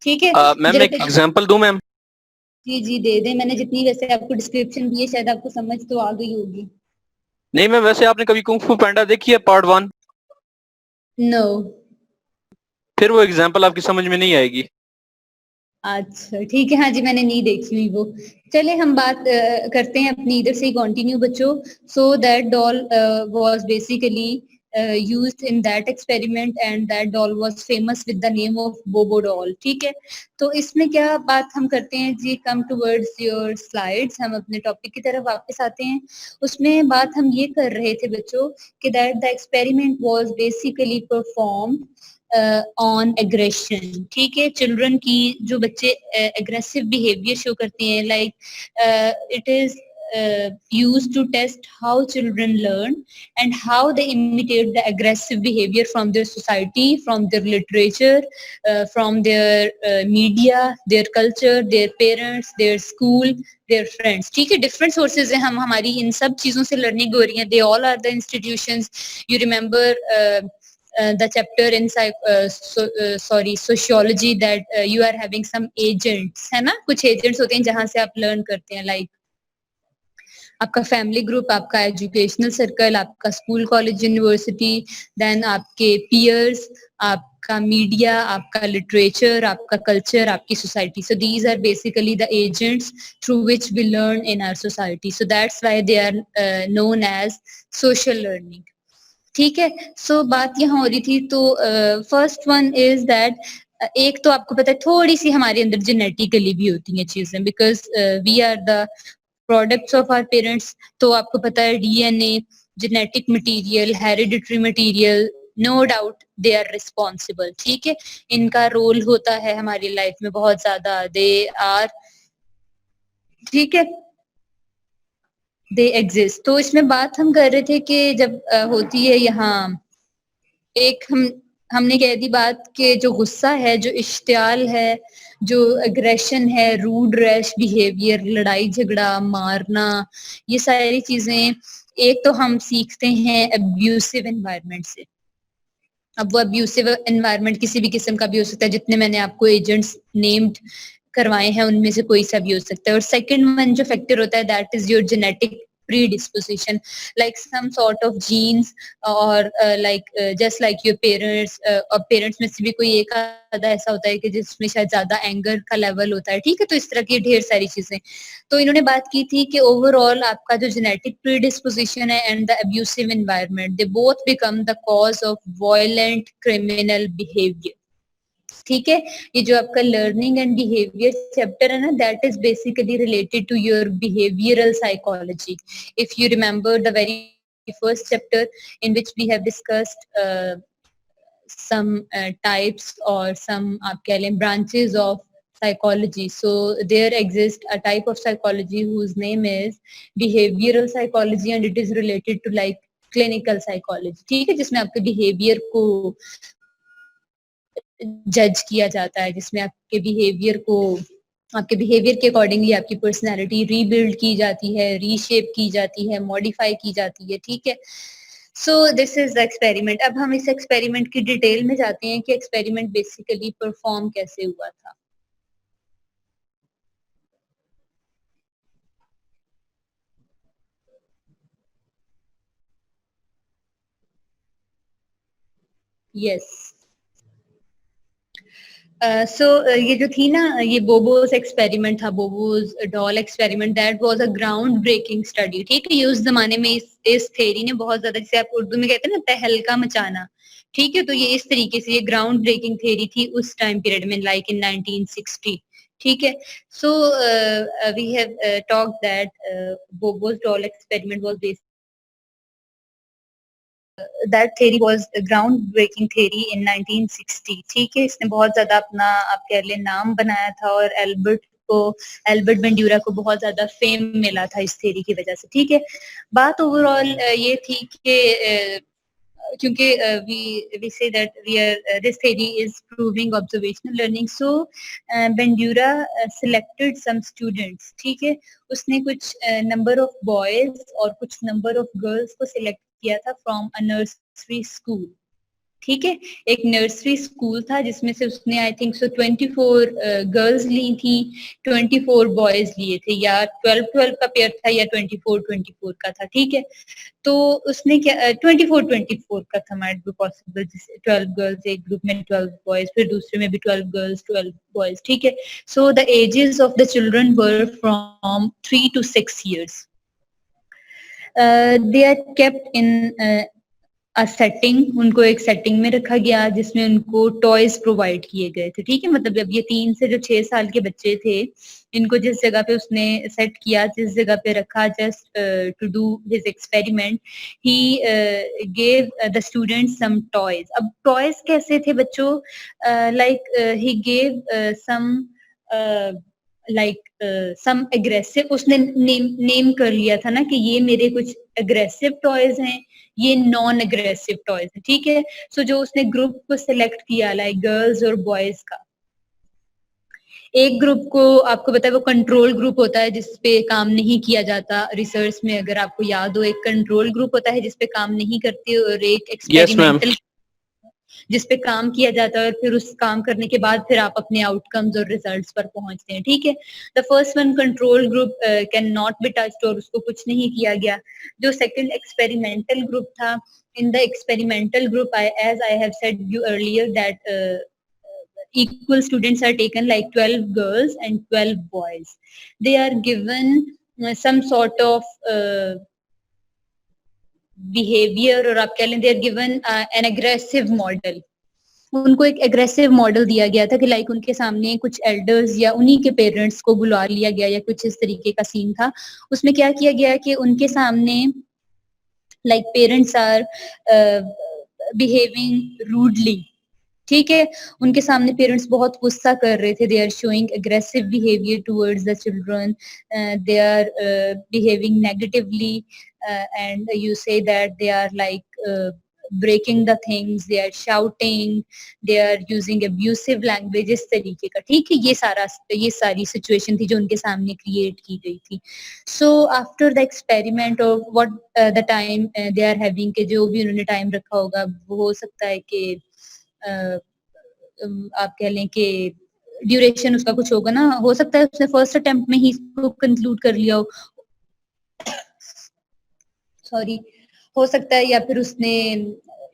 ठीक है। मैम एक एग्जांपल दूं मैम? जी जी दे दें, मैंने जितनी वैसे आपको डिस्क्रिप्शन दी है शायद आपको समझ तो आ गई होगी। नहीं मैम, वैसे आपने कभी कुंग फू पैंडा देखी है पार्ट 1? नो। फिर वो एग्जांपल आपकी समझ में नहीं आएगी। अच्छा ठीक है, हाँ जी मैंने नहीं देखी हुई वो। चले हम बात करते हैं अपनी इधर से ही कंटिन्यू बच्चों। So that doll was basically used in that experiment, and that doll was famous with the name of Bobo doll, ठीक है। तो इसमें क्या बात हम करते हैं जी, come towards your slides, हम अपने टॉपिक की तरफ वापस आते हैं। उसमें बात हम ये कर रहे थे बच्चों कि that the experiment was basically performed on aggression, ठीक है। चिल्ड्रन की जो बच्चे एग्रेसिव बिहेवियर शो करते हैं, like it is used to test how children learn and how they imitate the aggressive behavior from their society, from their literature, from their media, their culture, their parents, their school, their friends, ठीक है। Different sources हैं, हम हमारी इन सब चीजों से learning हो रही है। They all are the institutions. You remember the chapter in sociology that you are having some agents, है ना, कुछ agents होते हैं जहां से आप learn करते हैं, like आपका फैमिली ग्रुप, आपका एजुकेशनल सर्कल, आपका स्कूल कॉलेज यूनिवर्सिटी, देन आपके पीयर्स, आपका मीडिया, आपका लिटरेचर, आपका कल्चर, आपकी society. So these are basically the agents through which we learn in our society. So that's why they are known as social learning, ठीक है। सो बात यहाँ हो रही थी। तो फर्स्ट वन इज दैट एक तो आपको पता है थोड़ी सी हमारे अंदर जेनेटिकली भी होती हैं चीजें, because we are the products of our parents. तो आपको पता है DNA, genetic material, hereditary material, no doubt they are responsible, ठीक है। इनका रोल होता है हमारी लाइफ में बहुत ज्यादा, दे आर, ठीक है, दे एग्जिस्ट। तो इसमें बात हम कर रहे थे कि जब होती है यहाँ एक हमने कह दी बात कि जो गुस्सा है, जो इश्तियाल है, जो एग्रेशन है, रूड रैश बिहेवियर, लड़ाई झगड़ा, मारना, ये सारी चीजें एक तो हम सीखते हैं अब्यूसिव एनवायरनमेंट से। अब वो अब्यूसिव एनवायरनमेंट किसी भी किस्म का भी हो सकता है, जितने मैंने आपको एजेंट्स नेम्ड करवाए हैं उनमें से कोई सा भी हो सकता है। और सेकंड वन जो फैक्टर होता है that is your genetic predisposition, like some sort of genes or just like your parents, और पेरेंट्स में से भी कोई एक आधा ऐसा होता है कि जिसमें शायद ज्यादा एंगर का लेवल होता है, ठीक है। तो इस तरह की ढेर सारी चीजें, तो इन्होंने बात की थी कि ओवरऑल आपका जो जेनेटिक प्रीडिस्पोजिशन है and the abusive environment, they both become the cause of violent criminal behaviour, ठीक है। ये जो आपका लर्निंग एंड बिहेवियर चैप्टर है ना, that is basically related to your behavioural psychology. If you remember the very first chapter in which we have discussed some types or some आप कह लें branches of psychology. So there exists a type of psychology whose name is behavioral psychology and it is related to like clinical psychology, ठीक है, जिसमें आपके behavior को जज किया जाता है, जिसमें आपके बिहेवियर के अकॉर्डिंगली आपकी पर्सनालिटी रीबिल्ड की जाती है, रीशेप की जाती है, मॉडिफाई की जाती है, ठीक है। So this is the experiment. अब हम इस एक्सपेरिमेंट की डिटेल में जाते हैं कि एक्सपेरिमेंट बेसिकली परफॉर्म कैसे हुआ था। यस, ये जो थी ना, ये बोबोस एक्सपेरिमेंट था, Bobo's doll experiment, that was a ground breaking study, ठीक है। ये उस जमाने में इस थ्योरी ने बहुत ज्यादा, जैसे आप उर्दू में कहते हैं ना तहलका मचाना, ठीक है, तो ये इस तरीके से ये ग्राउंड ब्रेकिंग थ्योरी थी उस टाइम पीरियड में, लाइक इन 1960, ठीक है। So we have talked that Bobo's doll experiment was based, that theory was a ground breaking theory in 1960, ठीक है। इसने बहुत ज्यादा अपना आप कह लें नाम बनाया था और एल्बर्ट बेंड्यूरा को बहुत ज्यादा फेम मिला था इस थ्योरी की वजह से, ठीक है। बात ओवरऑल ये थी कि क्योंकि we say that this theory is proving observational learning, so Bandura selected some students, ठीक है। उसने कुछ number of boys और कुछ number of girls को select किया था from a nursery school, ठीक है। एक नर्सरी स्कूल था जिसमें से उसने आई थिंक सो 24 गर्ल्स ली थी, 24 बॉयज लिए थे, या 12-12 का पेयर था या 24-24 का था, ठीक है। तो उसने क्या 24-24 का था, माइट बी पॉसिबल, जैसे 12 गर्ल्स एक ग्रुप में, 12 बॉयज फिर दूसरे में भी 12 गर्ल्स 12 बॉयज, ठीक है। So the ages of the children were from 3 to 6 years. They are kept in a setting, उनको एक सेटिंग में रखा गया जिसमें उनको टॉयज प्रोवाइड किए गए थे, ठीक है। मतलब जब ये 3 से जो 6 साल के बच्चे थे, इनको जिस जगह पे उसने सेट किया, जिस जगह पे रखा, just to do his experiment, he gave the students some toys. अब टॉयज कैसे थे बच्चों, like he gave some some aggressive, उसने नेम कर लिया था ना कि ये मेरे कुछ एग्रेसिव टॉयज हैं, ये नॉन एग्रेसिव टॉयज है, ठीक है। सो जो उसने ग्रुप को सिलेक्ट किया, लाइक गर्ल्स और बॉयज का, एक ग्रुप को आपको पता है वो कंट्रोल ग्रुप होता है जिसपे काम नहीं किया जाता रिसर्च में, अगर आपको याद हो, एक कंट्रोल ग्रुप होता है जिसपे काम नहीं करते और एक एक्सपेरिमेंटल जिस पे काम किया जाता है, और फिर उस काम करने के बाद फिर आप अपने आउटकम्स और रिजल्ट्स पर पहुंचते हैं, ठीक है। The first one control group can not be touched, और उसको कुछ नहीं किया गया। जो सेकंड एक्सपेरिमेंटल ग्रुप था, in the experimental group, as I have said you earlier that equal students are taken, like 12 girls and 12 boys. They are given some sort of behaviour, और आप कह लें they are given an aggressive model. उनको एक aggressive model दिया गया था कि लाइक उनके सामने कुछ एल्डर्स या उन्हीं के पेरेंट्स को बुला लिया गया, या कुछ इस तरीके का सीन था। उसमें क्या किया गया कि उनके सामने like parents are behaving rudely, ठीक है। उनके सामने पेरेंट्स बहुत गुस्सा कर रहे थे, they are showing aggressive behaviour towards the children, they are behaving negatively, and you say that they are like breaking the things, they are shouting, they are using abusive language, इस तरीके का, ठीक है। ये सारी सिचुएशन थी जो उनके सामने क्रिएट की गई थी। So after the experiment of what the time they are having, के जो भी उन्होंने टाइम रखा होगा, वो हो सकता है कि आप कह लें कि ड्यूरेशन उसका कुछ होगा ना, हो सकता है उसने फर्स्ट अटेम्प्ट में ही इसको कंक्लूड कर लिया हो, सॉरी, हो सकता है, या फिर उसने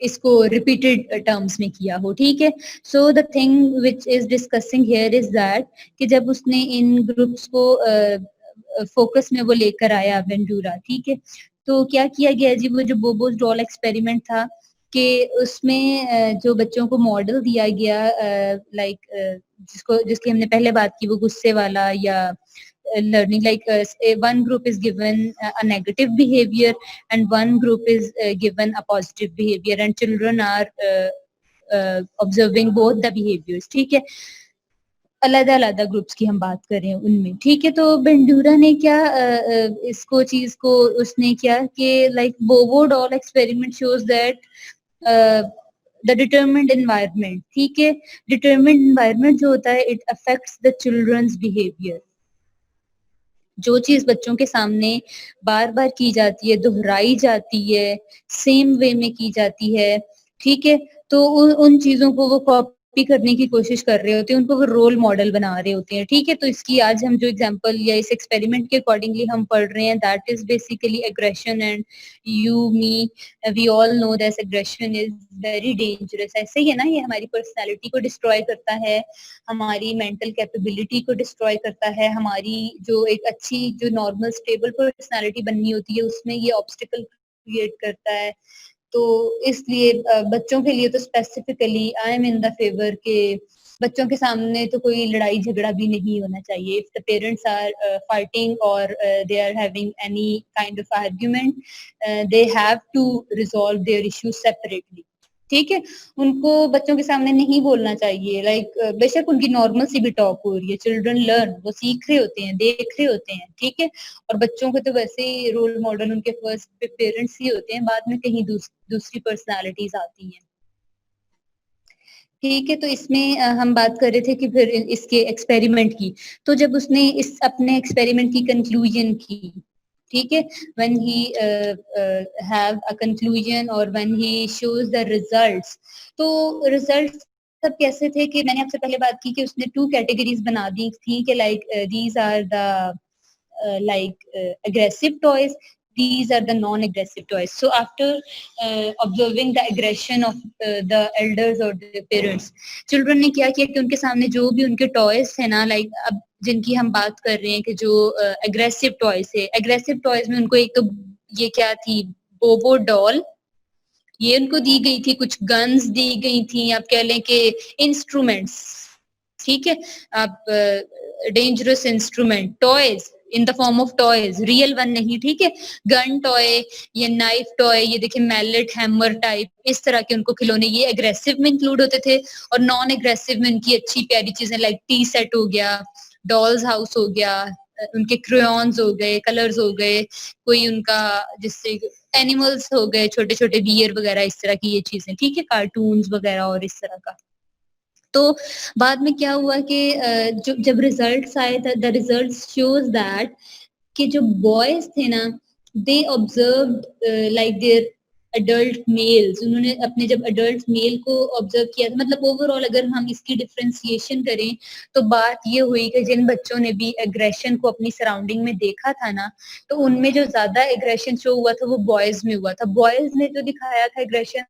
इसको रिपीटेड टर्म्स में किया हो, ठीक है। So the thing which is discussing here is that कि जब उसने इन ग्रुप्स को फोकस में वो लेकर आया वेंडूरा, ठीक है, तो क्या किया गया जी, वो जो बोबोस डॉल एक्सपेरिमेंट था कि उसमें जो बच्चों को मॉडल दिया गया लाइक जिसकी हमने पहले बात की, वो गुस्से वाला या learning, like one group is given a negative behavior and one group is given a positive behavior and children are observing both the behaviors, ठीक है, अलग अलग ग्रुप्स की हम बात कर रहे हैं उनमें, ठीक है। तो बेंडूरा ने क्या इसको चीज को उसने क्या कि like Bobo doll experiment shows that the determined environment, ठीक है, डिटरमिन्ड एनवायरनमेंट जो होता है it affects the children's behaviour. जो चीज बच्चों के सामने बार बार की जाती है, दोहराई जाती है, सेम वे में की जाती है, ठीक है, तो उन चीजों को वो कॉपी करने की कोशिश कर रहे होते हैं, उनको वो रोल मॉडल बना रहे होते हैं, ठीक है। तो इसकी आज हम जो एग्जांपल या इस एक्सपेरिमेंट के अकॉर्डिंगली हम पढ़ रहे हैं, that is basically aggression and you me we all know that aggression is very dangerous. ऐसे ही है ना, ये हमारी पर्सनैलिटी को डिस्ट्रॉय करता है, हमारी मेंटल कैपेबिलिटी को डिस्ट्रॉय करता है, हमारी जो एक अच्छी जो नॉर्मल स्टेबल पर्सनालिटी बननी होती है उसमें ये ऑब्स्टिकल क्रिएट करता है। तो इसलिए बच्चों के लिए तो specifically I am in the favour के बच्चों के सामने तो कोई लड़ाई झगड़ा भी नहीं होना चाहिए। If the parents are fighting और they are having any kind of argument, they have to resolve their issues separately, ठीक है। उनको बच्चों के सामने नहीं बोलना चाहिए, लाइक बेशक उनकी नॉर्मल सी भी टॉक हो रही है, चिल्ड्रन लर्न, वो सीख रहे होते हैं, देख रहे होते हैं, ठीक है। और बच्चों को तो वैसे ही रोल मॉडल उनके फर्स्ट पेरेंट्स ही होते हैं, बाद में कहीं दूसरी पर्सनालिटीज आती हैं, ठीक है। तो इसमें हम बात कर रहे थे कि फिर इसके एक्सपेरिमेंट की, तो जब उसने इस अपने एक्सपेरिमेंट की कंक्लूजन की, ठीक है, when he have a conclusion or when he shows the results, तो results सब कैसे थे कि मैंने आपसे पहले बात की कि उसने 2 कैटेगरीज बना दी थी कि like these are the aggressive toys, these are the non-aggressive toys. So after observing the aggression of the elders or the parents, children ने क्या किया कि उनके सामने जो भी उनके टॉयज थे ना, लाइक अब जिनकी हम बात कर रहे हैं कि जो एग्रेसिव टॉयज है, एग्रेसिव टॉयज में उनको एक तो ये क्या थी, बोबो डॉल, ये उनको दी गई थी, कुछ गन्स दी गई थी, आप कह लें कि इंस्ट्रूमेंट्स, ठीक है, आप dangerous instrument, toys in the form of toys, real one नहीं, ठीक है, गन टॉय, ये नाइफ टॉय, ये देखिए मैलेट, हैमर टाइप, इस तरह के उनको खिलौने, ये एग्रेसिव में इंक्लूड होते थे। और नॉन एग्रेसिव में उनकी अच्छी प्यारी चीजें लाइक टी सेट हो गया, डॉल्स हाउस हो गया, उनके क्रेयॉन्स हो गए, कलर्स हो गए, कोई उनका जिससे एनिमल्स हो गए, छोटे छोटे बियर वगैरह, इस तरह की ये चीजें, ठीक है, कार्टून्स वगैरह और इस तरह का। तो बाद में क्या हुआ कि जब रिजल्ट्स आए, द रिजल्ट्स शोज दैट कि जो बॉयज थे ना, they observed like their adult males, उन्होंने अपने जब अडल्ट मेल को ऑब्जर्व किया, मतलब ओवरऑल अगर हम इसकी डिफरेंशिएशन करें तो बात ये हुई कि जिन बच्चों ने भी एग्रेशन को अपनी सराउंडिंग में देखा था ना, तो उनमें जो ज्यादा एग्रेशन शो हुआ था वो बॉयज में हुआ था। बॉयज ने जो दिखाया था aggression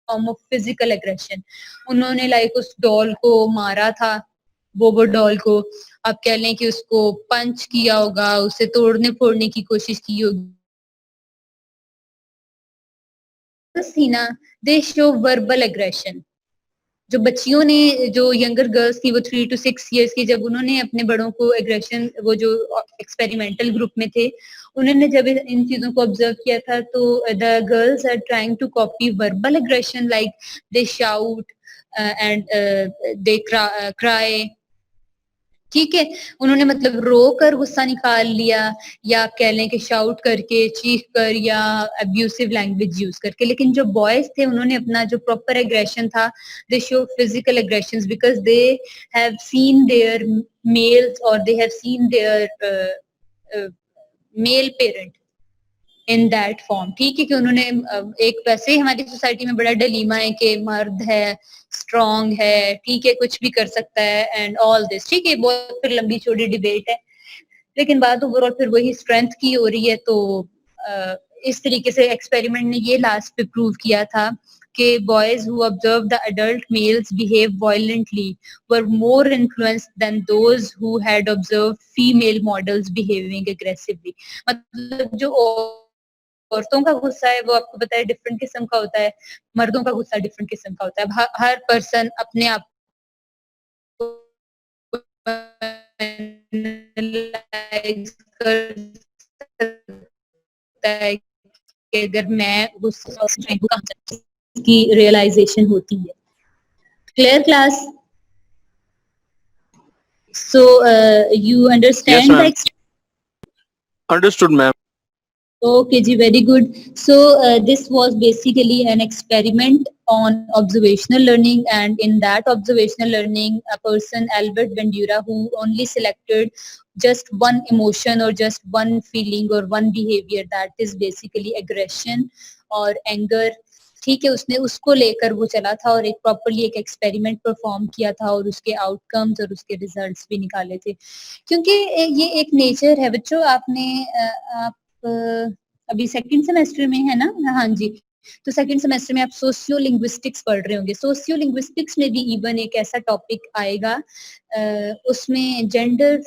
form of physical aggression, उन्होंने लाइक उस डॉल को मारा था, बोबो डॉल को, आप कह लें कि उसको पंच किया होगा, उसे तोड़ने फोड़ने की कोशिश की होगी, सीना, दे शो वर्बल एग्रेशन। जो बच्चियों ने, जो यंगर गर्ल्स थी, वो 3 to 6 years की, जब उन्होंने अपने बड़ों को एग्रेशन, वो जो एक्सपेरिमेंटल ग्रुप में थे, उन्होंने जब इन चीजों को ऑब्जर्व किया था, तो the girls are trying to copy verbal aggression, like they shout and they cry, ठीक है, उन्होंने मतलब रो कर गुस्सा निकाल लिया, या आप कह लें कि शाउट करके, चीख कर, या अब्यूसिव लैंग्वेज यूज करके। लेकिन जो बॉयज थे उन्होंने अपना जो प्रॉपर एग्रेशन था, they show physical aggressions because they have seen their males और they have seen their male parent in that form, ठीक है, कि उन्होंने एक वैसे ही हमारी सोसाइटी में बड़ा डिलीमा है कि मर्द है, स्ट्रांग है, ठीक है, कुछ भी कर सकता है एंड ऑल दिस, ठीक है, बहुत फिर लंबी चौड़ी डिबेट है, लेकिन बात ओवरऑल फिर वही स्ट्रेंथ की हो रही है। तो इस तरीके से एक्सपेरिमेंट ने ये लास्ट पे प्रूव किया था कि boys who observed the adult males behave violently were more influenced than those who had observed female models behaving aggressively। मतलब जो औरतों का गुस्सा है वो आपको पता है डिफरेंट किस्म का होता है, मर्दों का गुस्सा डिफरेंट किस्म का होता है। हर पर्सन अपने आप कर सकता है कि अगर मैं गुस्सा की रियलाइजेशन होती है। Clear class? So you Yes, understand ma'am. the Understood, ma'am. Okay, ji, very good. So this was basically an experiment on observational learning, and in that observational learning, a person, Albert Bandura, who only selected just one emotion or just one feeling or one behavior, that is basically aggression or anger. ठीक है, उसने उसको लेकर वो चला था और एक प्रॉपरली एक एक्सपेरिमेंट परफॉर्म किया था और उसके आउटकम्स और उसके रिजल्ट्स भी निकाले थे। क्योंकि ये एक नेचर है बच्चों, आपने आप अभी सेकंड सेमेस्टर में है ना? हाँ जी। तो सेकंड सेमेस्टर में आप सोशियो लिंग्विस्टिक्स पढ़ रहे होंगे। सोशियो लिंग्विस्टिक्स में भी इवन एक ऐसा टॉपिक आएगा, उसमें जेंडर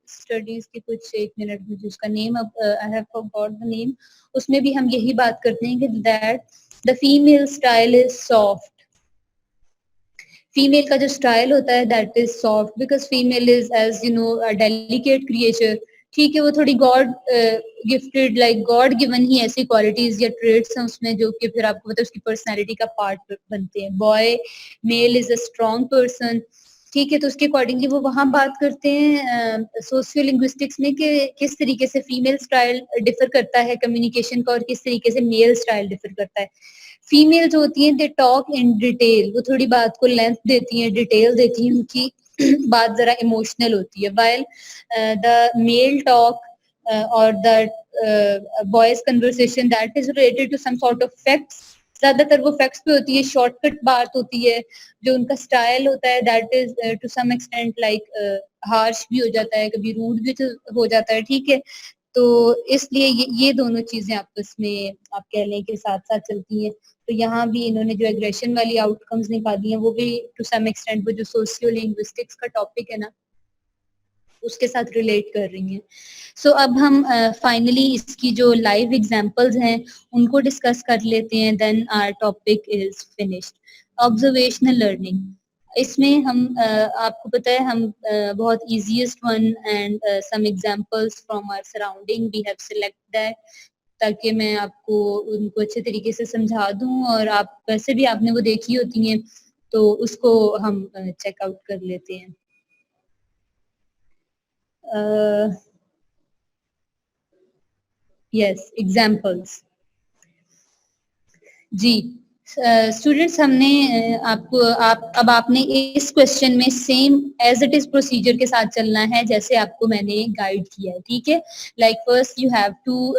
स्टडीज की कुछ, एक मिनट मुझे उसका नेम, अब I have forgot the name, उसमें भी हम यही बात करते हैं कि that the female style is soft. Female का जो स्टाइल होता है that is soft because female is, as you know, a delicate creature. ठीक है, वो थोड़ी god gifted, like god given ही ऐसी क्वालिटीज या ट्रेड्स हैं उसमें जो कि फिर आपको पता है उसकी पर्सनालिटी का पार्ट बनते हैं। Boy male is a strong person, ठीक है, तो उसके अकॉर्डिंगली वो वहां बात करते हैं सोशियो लिंग्विस्टिक्स में कि किस तरीके से फीमेल स्टाइल डिफर करता है कम्युनिकेशन का और किस तरीके से मेल स्टाइल डिफर करता है। फीमेल जो होती हैं दे टॉक इन डिटेल, वो थोड़ी बात को लेंथ देती हैं, डिटेल देती हैं, उनकी बात जरा इमोशनल होती है। वाइल द मेल टॉक और the boys conversation that is related to some sort of facts, ज्यादातर वो फैक्ट्स पे होती है, शॉर्टकट बात होती है। जो उनका स्टाइल होता है that is to some extent like harsh भी हो जाता है, कभी रूड भी हो जाता है, ठीक है। तो इसलिए ये दोनों चीजें आपस में आप कह लें कि साथ साथ चलती हैं। तो यहाँ भी इन्होंने जो एग्रेशन वाली आउटकम्स निकाली हैं वो भी टू सम एक्सटेंट वो जो सोशियो लिंग्विस्टिक्स का टॉपिक है ना उसके साथ रिलेट कर रही हैं। सो अब हम फाइनली इसकी जो लाइव एग्जांपल्स हैं उनको डिस्कस कर लेते हैं, then our topic is finished. Observational learning, इसमें हम आपको पता है हम बहुत easiest one and some examples from our surrounding we have select that, ताकि मैं आपको उनको अच्छे तरीके से समझा दूं और आप वैसे भी आपने वो देखी होती हैं तो उसको हम चेकआउट कर लेते हैं। यस, एग्जांपल्स जी। स्टूडेंट्स हमने आपको अब आपने इस क्वेश्चन में same as it is procedure के साथ चलना है जैसे आपको मैंने गाइड किया है, ठीक है। Like first you have to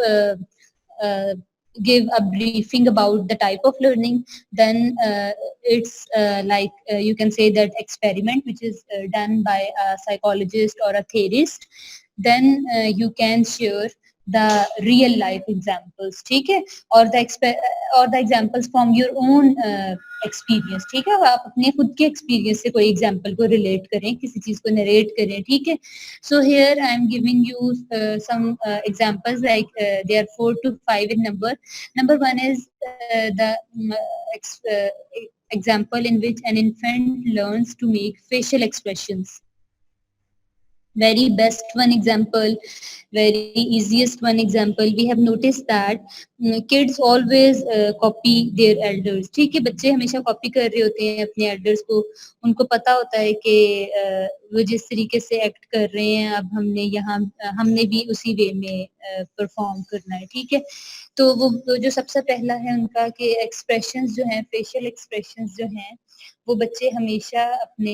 give a briefing about the type of learning, then it's like you can say that experiment which is done by a psychologist or a theorist, then you can share the real life examples, ठीक है, और the examples from your own experience, ठीक है। आप अपने खुद के experience से कोई एग्जाम्पल को रिलेट करें, किसी चीज को नरेट करें, ठीक है। So here I am giving you some examples like they are 4 to 5 in number. Number one is the example in which an infant learns to make facial expressions. Very best one example, very easiest one example. We have noticed that kids always copy their elders, ठीक है। बच्चे हमेशा copy कर रहे होते हैं अपने elders को, उनको पता होता है कि वो जिस तरीके से एक्ट कर रहे हैं अब हमने भी उसी वे में परफॉर्म करना है, ठीक है। तो वो जो सबसे पहला है उनका कि एक्सप्रेशंस जो हैं, फेशियल एक्सप्रेशंस जो हैं वो बच्चे हमेशा अपने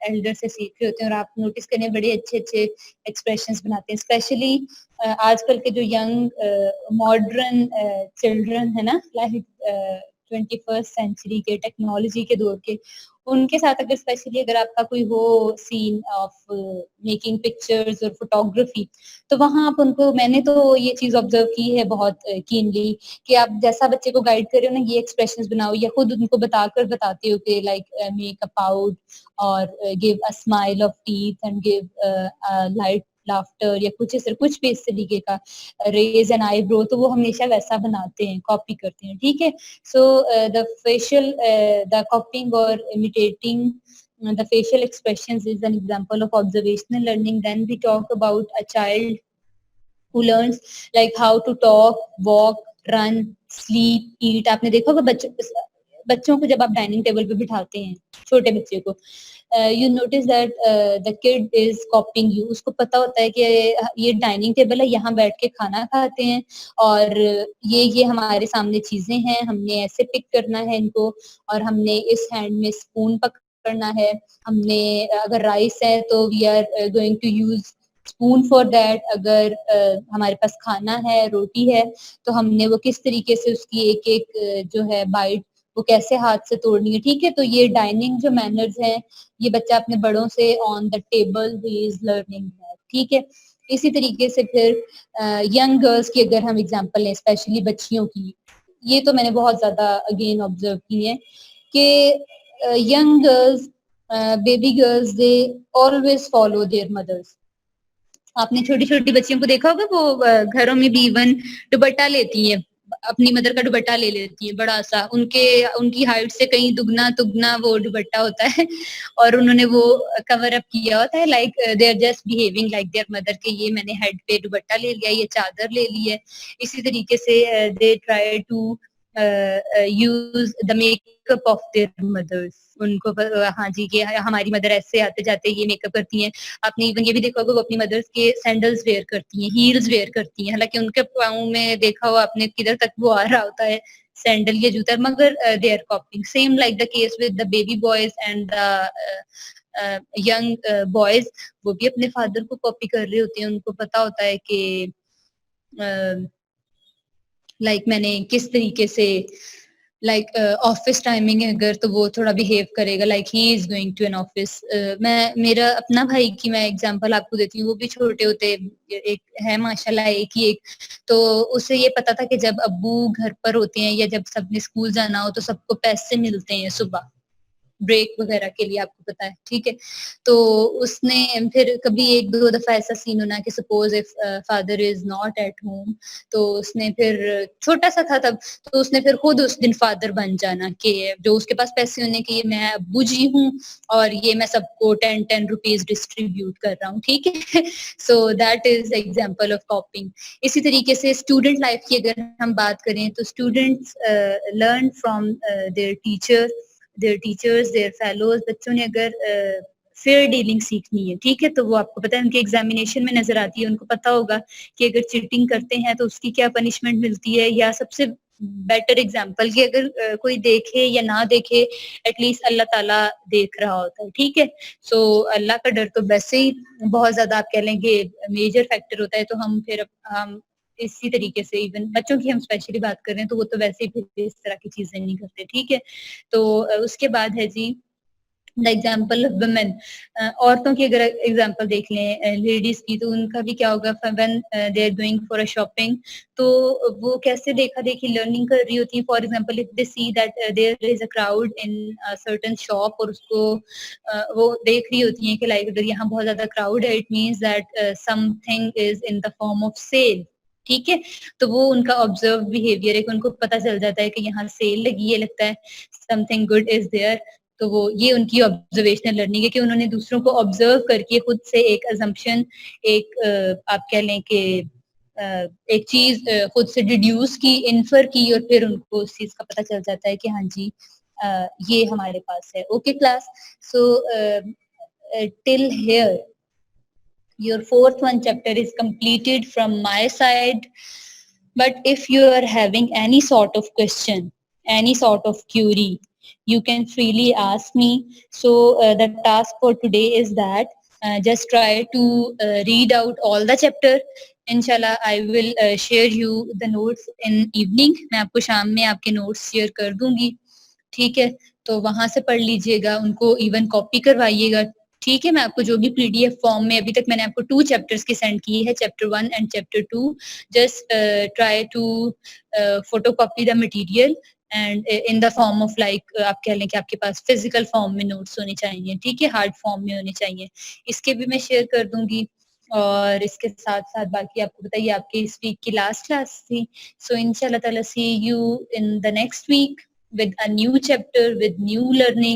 एल्डर से सीख रहे होते हैं और आप नोटिस करें बड़े अच्छे-अच्छे एक्सप्रेशंस बनाते हैं, स्पेशली आजकल के जो यंग मॉडर्न चिल्ड्रन है ना, लाइक 21st सेंचुरी के टेक्नोलॉजी के दौर के, उनके साथ अगर स्पेशली अगर आपका कोई हो सीन ऑफ मेकिंग पिक्चर्स और फोटोग्राफी, तो वहाँ आप उनको, मैंने तो ये चीज ऑब्जर्व की है बहुत कीनली, कि आप जैसा बच्चे को गाइड कर रहे हो ना, ये एक्सप्रेशंस बनाओ, या खुद उनको बताकर बताते हो कि लाइक मेक अ पाउट और give a smile of teeth and give light laughter, या कुछ भी इस तरीके का, रेज एन आईब्रो, तो वो हमेशा वैसा बनाते हैं, कॉपी करते हैं, ठीक है। सो द कॉपिंग और imitating the facial expressions is an example of observational learning. Then we talk about a child who learns like how to talk, walk, run, sleep, eat. आपने देखा होगा बच्चों को जब आप डाइनिंग टेबल पे बिठाते हैं, छोटे बच्चे को, you notice that the kid is copying you. उसको पता होता है कि ये डाइनिंग टेबल है, यहाँ बैठ के खाना खाते हैं और ये हमारे सामने चीजें हैं, हमने ऐसे पिक करना है इनको, और हमने इस हैंड में स्पून पकड़ना है, हमने अगर राइस है तो we are going to use spoon for that, अगर हमारे पास खाना है, रोटी है, तो हमने वो किस तरीके से उसकी एक एक जो है बाइट वो कैसे हाथ से तोड़नी है, ठीक है। तो ये डाइनिंग जो मैनर्स हैं, ये बच्चा अपने बड़ों से on the table he is learning that, ठीक है। इसी तरीके से फिर यंग गर्ल्स की अगर हम एग्जांपल लें, स्पेशली बच्चियों की, ये तो मैंने बहुत ज्यादा अगेन ऑब्जर्व की है कि young girls, baby girls, they always follow their mothers. आपने छोटी छोटी बच्चियों को देखा होगा, वो घरों में भी इवन दुपट्टा लेती हैं, अपनी मदर का दुपट्टा ले लेती हैं बड़ा सा, उनकी हाइट से कहीं दुगना तुगना वो दुपट्टा होता है और उन्होंने वो कवर अप किया होता है, like they are just behaving like their mother, के ये मैंने हेड पे दुपट्टा ले लिया, ये चादर ले ली है। इसी तरीके से they try to use the makeup of their mothers. उनको हाँ जी, कि हमारी मदर ऐसे आते जाते ये मेकअप करती हैं। आपने इवन ये भी देखा होगा वो अपनी मदर्स के सैंडल्स वेयर करती हैं, हील्स वेयर करती हैं, हालांकि उनके पाँव में देखा हो आपने किधर तक वो आ रहा होता है सैंडल या जूता, मगर they are copying. Same like the case with the baby boys and the young boys, वो भी अपने फादर को कॉपी कर रहे होते हैं। उनको पता होता है कि लाइक मैंने किस तरीके से, लाइक ऑफिस टाइमिंग है अगर, तो वो थोड़ा बिहेव करेगा like he is going to an office. मैं मेरा अपना भाई की मैं एग्जांपल आपको देती हूँ, वो भी छोटे होते एक है माशाल्लाह, एक ही एक, तो उसे ये पता था कि जब अब्बू घर पर होते हैं या जब सबने स्कूल जाना हो तो सबको पैसे मिलते हैं सुबह ब्रेक वगैरह के लिए, आपको पता है, ठीक है। तो उसने फिर कभी एक दो दफा ऐसा सीन होना कि suppose if father is not at home, तो उसने फिर, छोटा सा था तब, तो उसने फिर खुद उस दिन फादर बन जाना कि जो उसके पास पैसे होने के, मैं अब्बू जी हूँ और ये मैं सबको 10 रुपीज डिस्ट्रीब्यूट कर रहा हूँ, ठीक है। So that is example of कॉपिंग। इसी तरीके से स्टूडेंट लाइफ की अगर हम बात करें, तो students learn from their teachers, their fellows. बच्चों ने अगर फेयर डीलिंग सीखनी है, ठीक है, तो वो आपको पता है उनके एग्जामिनेशन में नजर आती है। उनको पता होगा कि अगर चीटिंग करते हैं तो उसकी क्या पनिशमेंट मिलती है, या सबसे बेटर एग्जाम्पल कि अगर कोई देखे या ना देखे, एटलीस्ट अल्लाह ताला देख रहा होता है, ठीक है। सो अल्लाह का डर तो वैसे ही बहुत ज्यादा आप कह लेंगे मेजर फैक्टर होता है, तो हम फिर हम इसी तरीके से, इवन बच्चों की हम स्पेशली बात कर रहे हैं, तो वो तो वैसे ही इस तरह की चीजें नहीं करते, ठीक है। तो उसके बाद है जी द एग्जाम्पल ऑफ वुमेन। औरतों की अगर एग्जाम्पल देख लें, लेडीज की, तो उनका भी क्या होगा, when they are going for a shopping, तो वो कैसे देखा देखी लर्निंग कर रही होती है। For example if they see that there is a crowd in certain shop, और उसको वो देख रही होती है कि लाइक अगर यहाँ बहुत ज्यादा क्राउड है, it means that something is in the form of sale, ठीक है। तो वो उनका ऑब्जर्व बिहेवियर है कि उनको पता चल जाता है कि यहाँ सेल लगी है, लगता है समथिंग गुड इज देयर। तो वो ये उनकी ऑब्जर्वेशनल लर्निंग है कि उन्होंने दूसरों को ऑब्जर्व करके खुद से एक अजम्पशन, एक आप कह लें कि एक चीज खुद से डिड्यूस की, इन्फर की, और फिर उनको उस चीज का पता चल जाता है कि हाँ जी ये हमारे पास है। Okay class, so till here your fourth one chapter is completed from my side. But if you are having any sort of question, any sort of query, you can freely ask me. So the task for today is that just try to read out all the chapter. Inshallah I will share you the notes in evening. मैं आपको शाम में आपके notes share कर दूंगी, ठीक है? तो वहां से पढ़ लीजिएगा, उनको इवन कॉपी करवाइएगा, ठीक है? मैं आपको जो भी पीडीएफ फॉर्म में, अभी तक मैंने आपको 2 चैप्टर्स की सेंड की है, chapter 1 and chapter 2. Just try to photocopy the material and in the form of like आप कह लें कि आपके पास फिजिकल फॉर्म में नोट्स होने चाहिए, ठीक है? हार्ड फॉर्म में होने चाहिए. इसके भी मैं शेयर कर दूंगी. और इसके साथ साथ बाकी आपको बताइए, आपके इस वीक की लास्ट क्लास थी. सो इंशाल्लाह ताला see you in the next week with a new chapter, with new learning.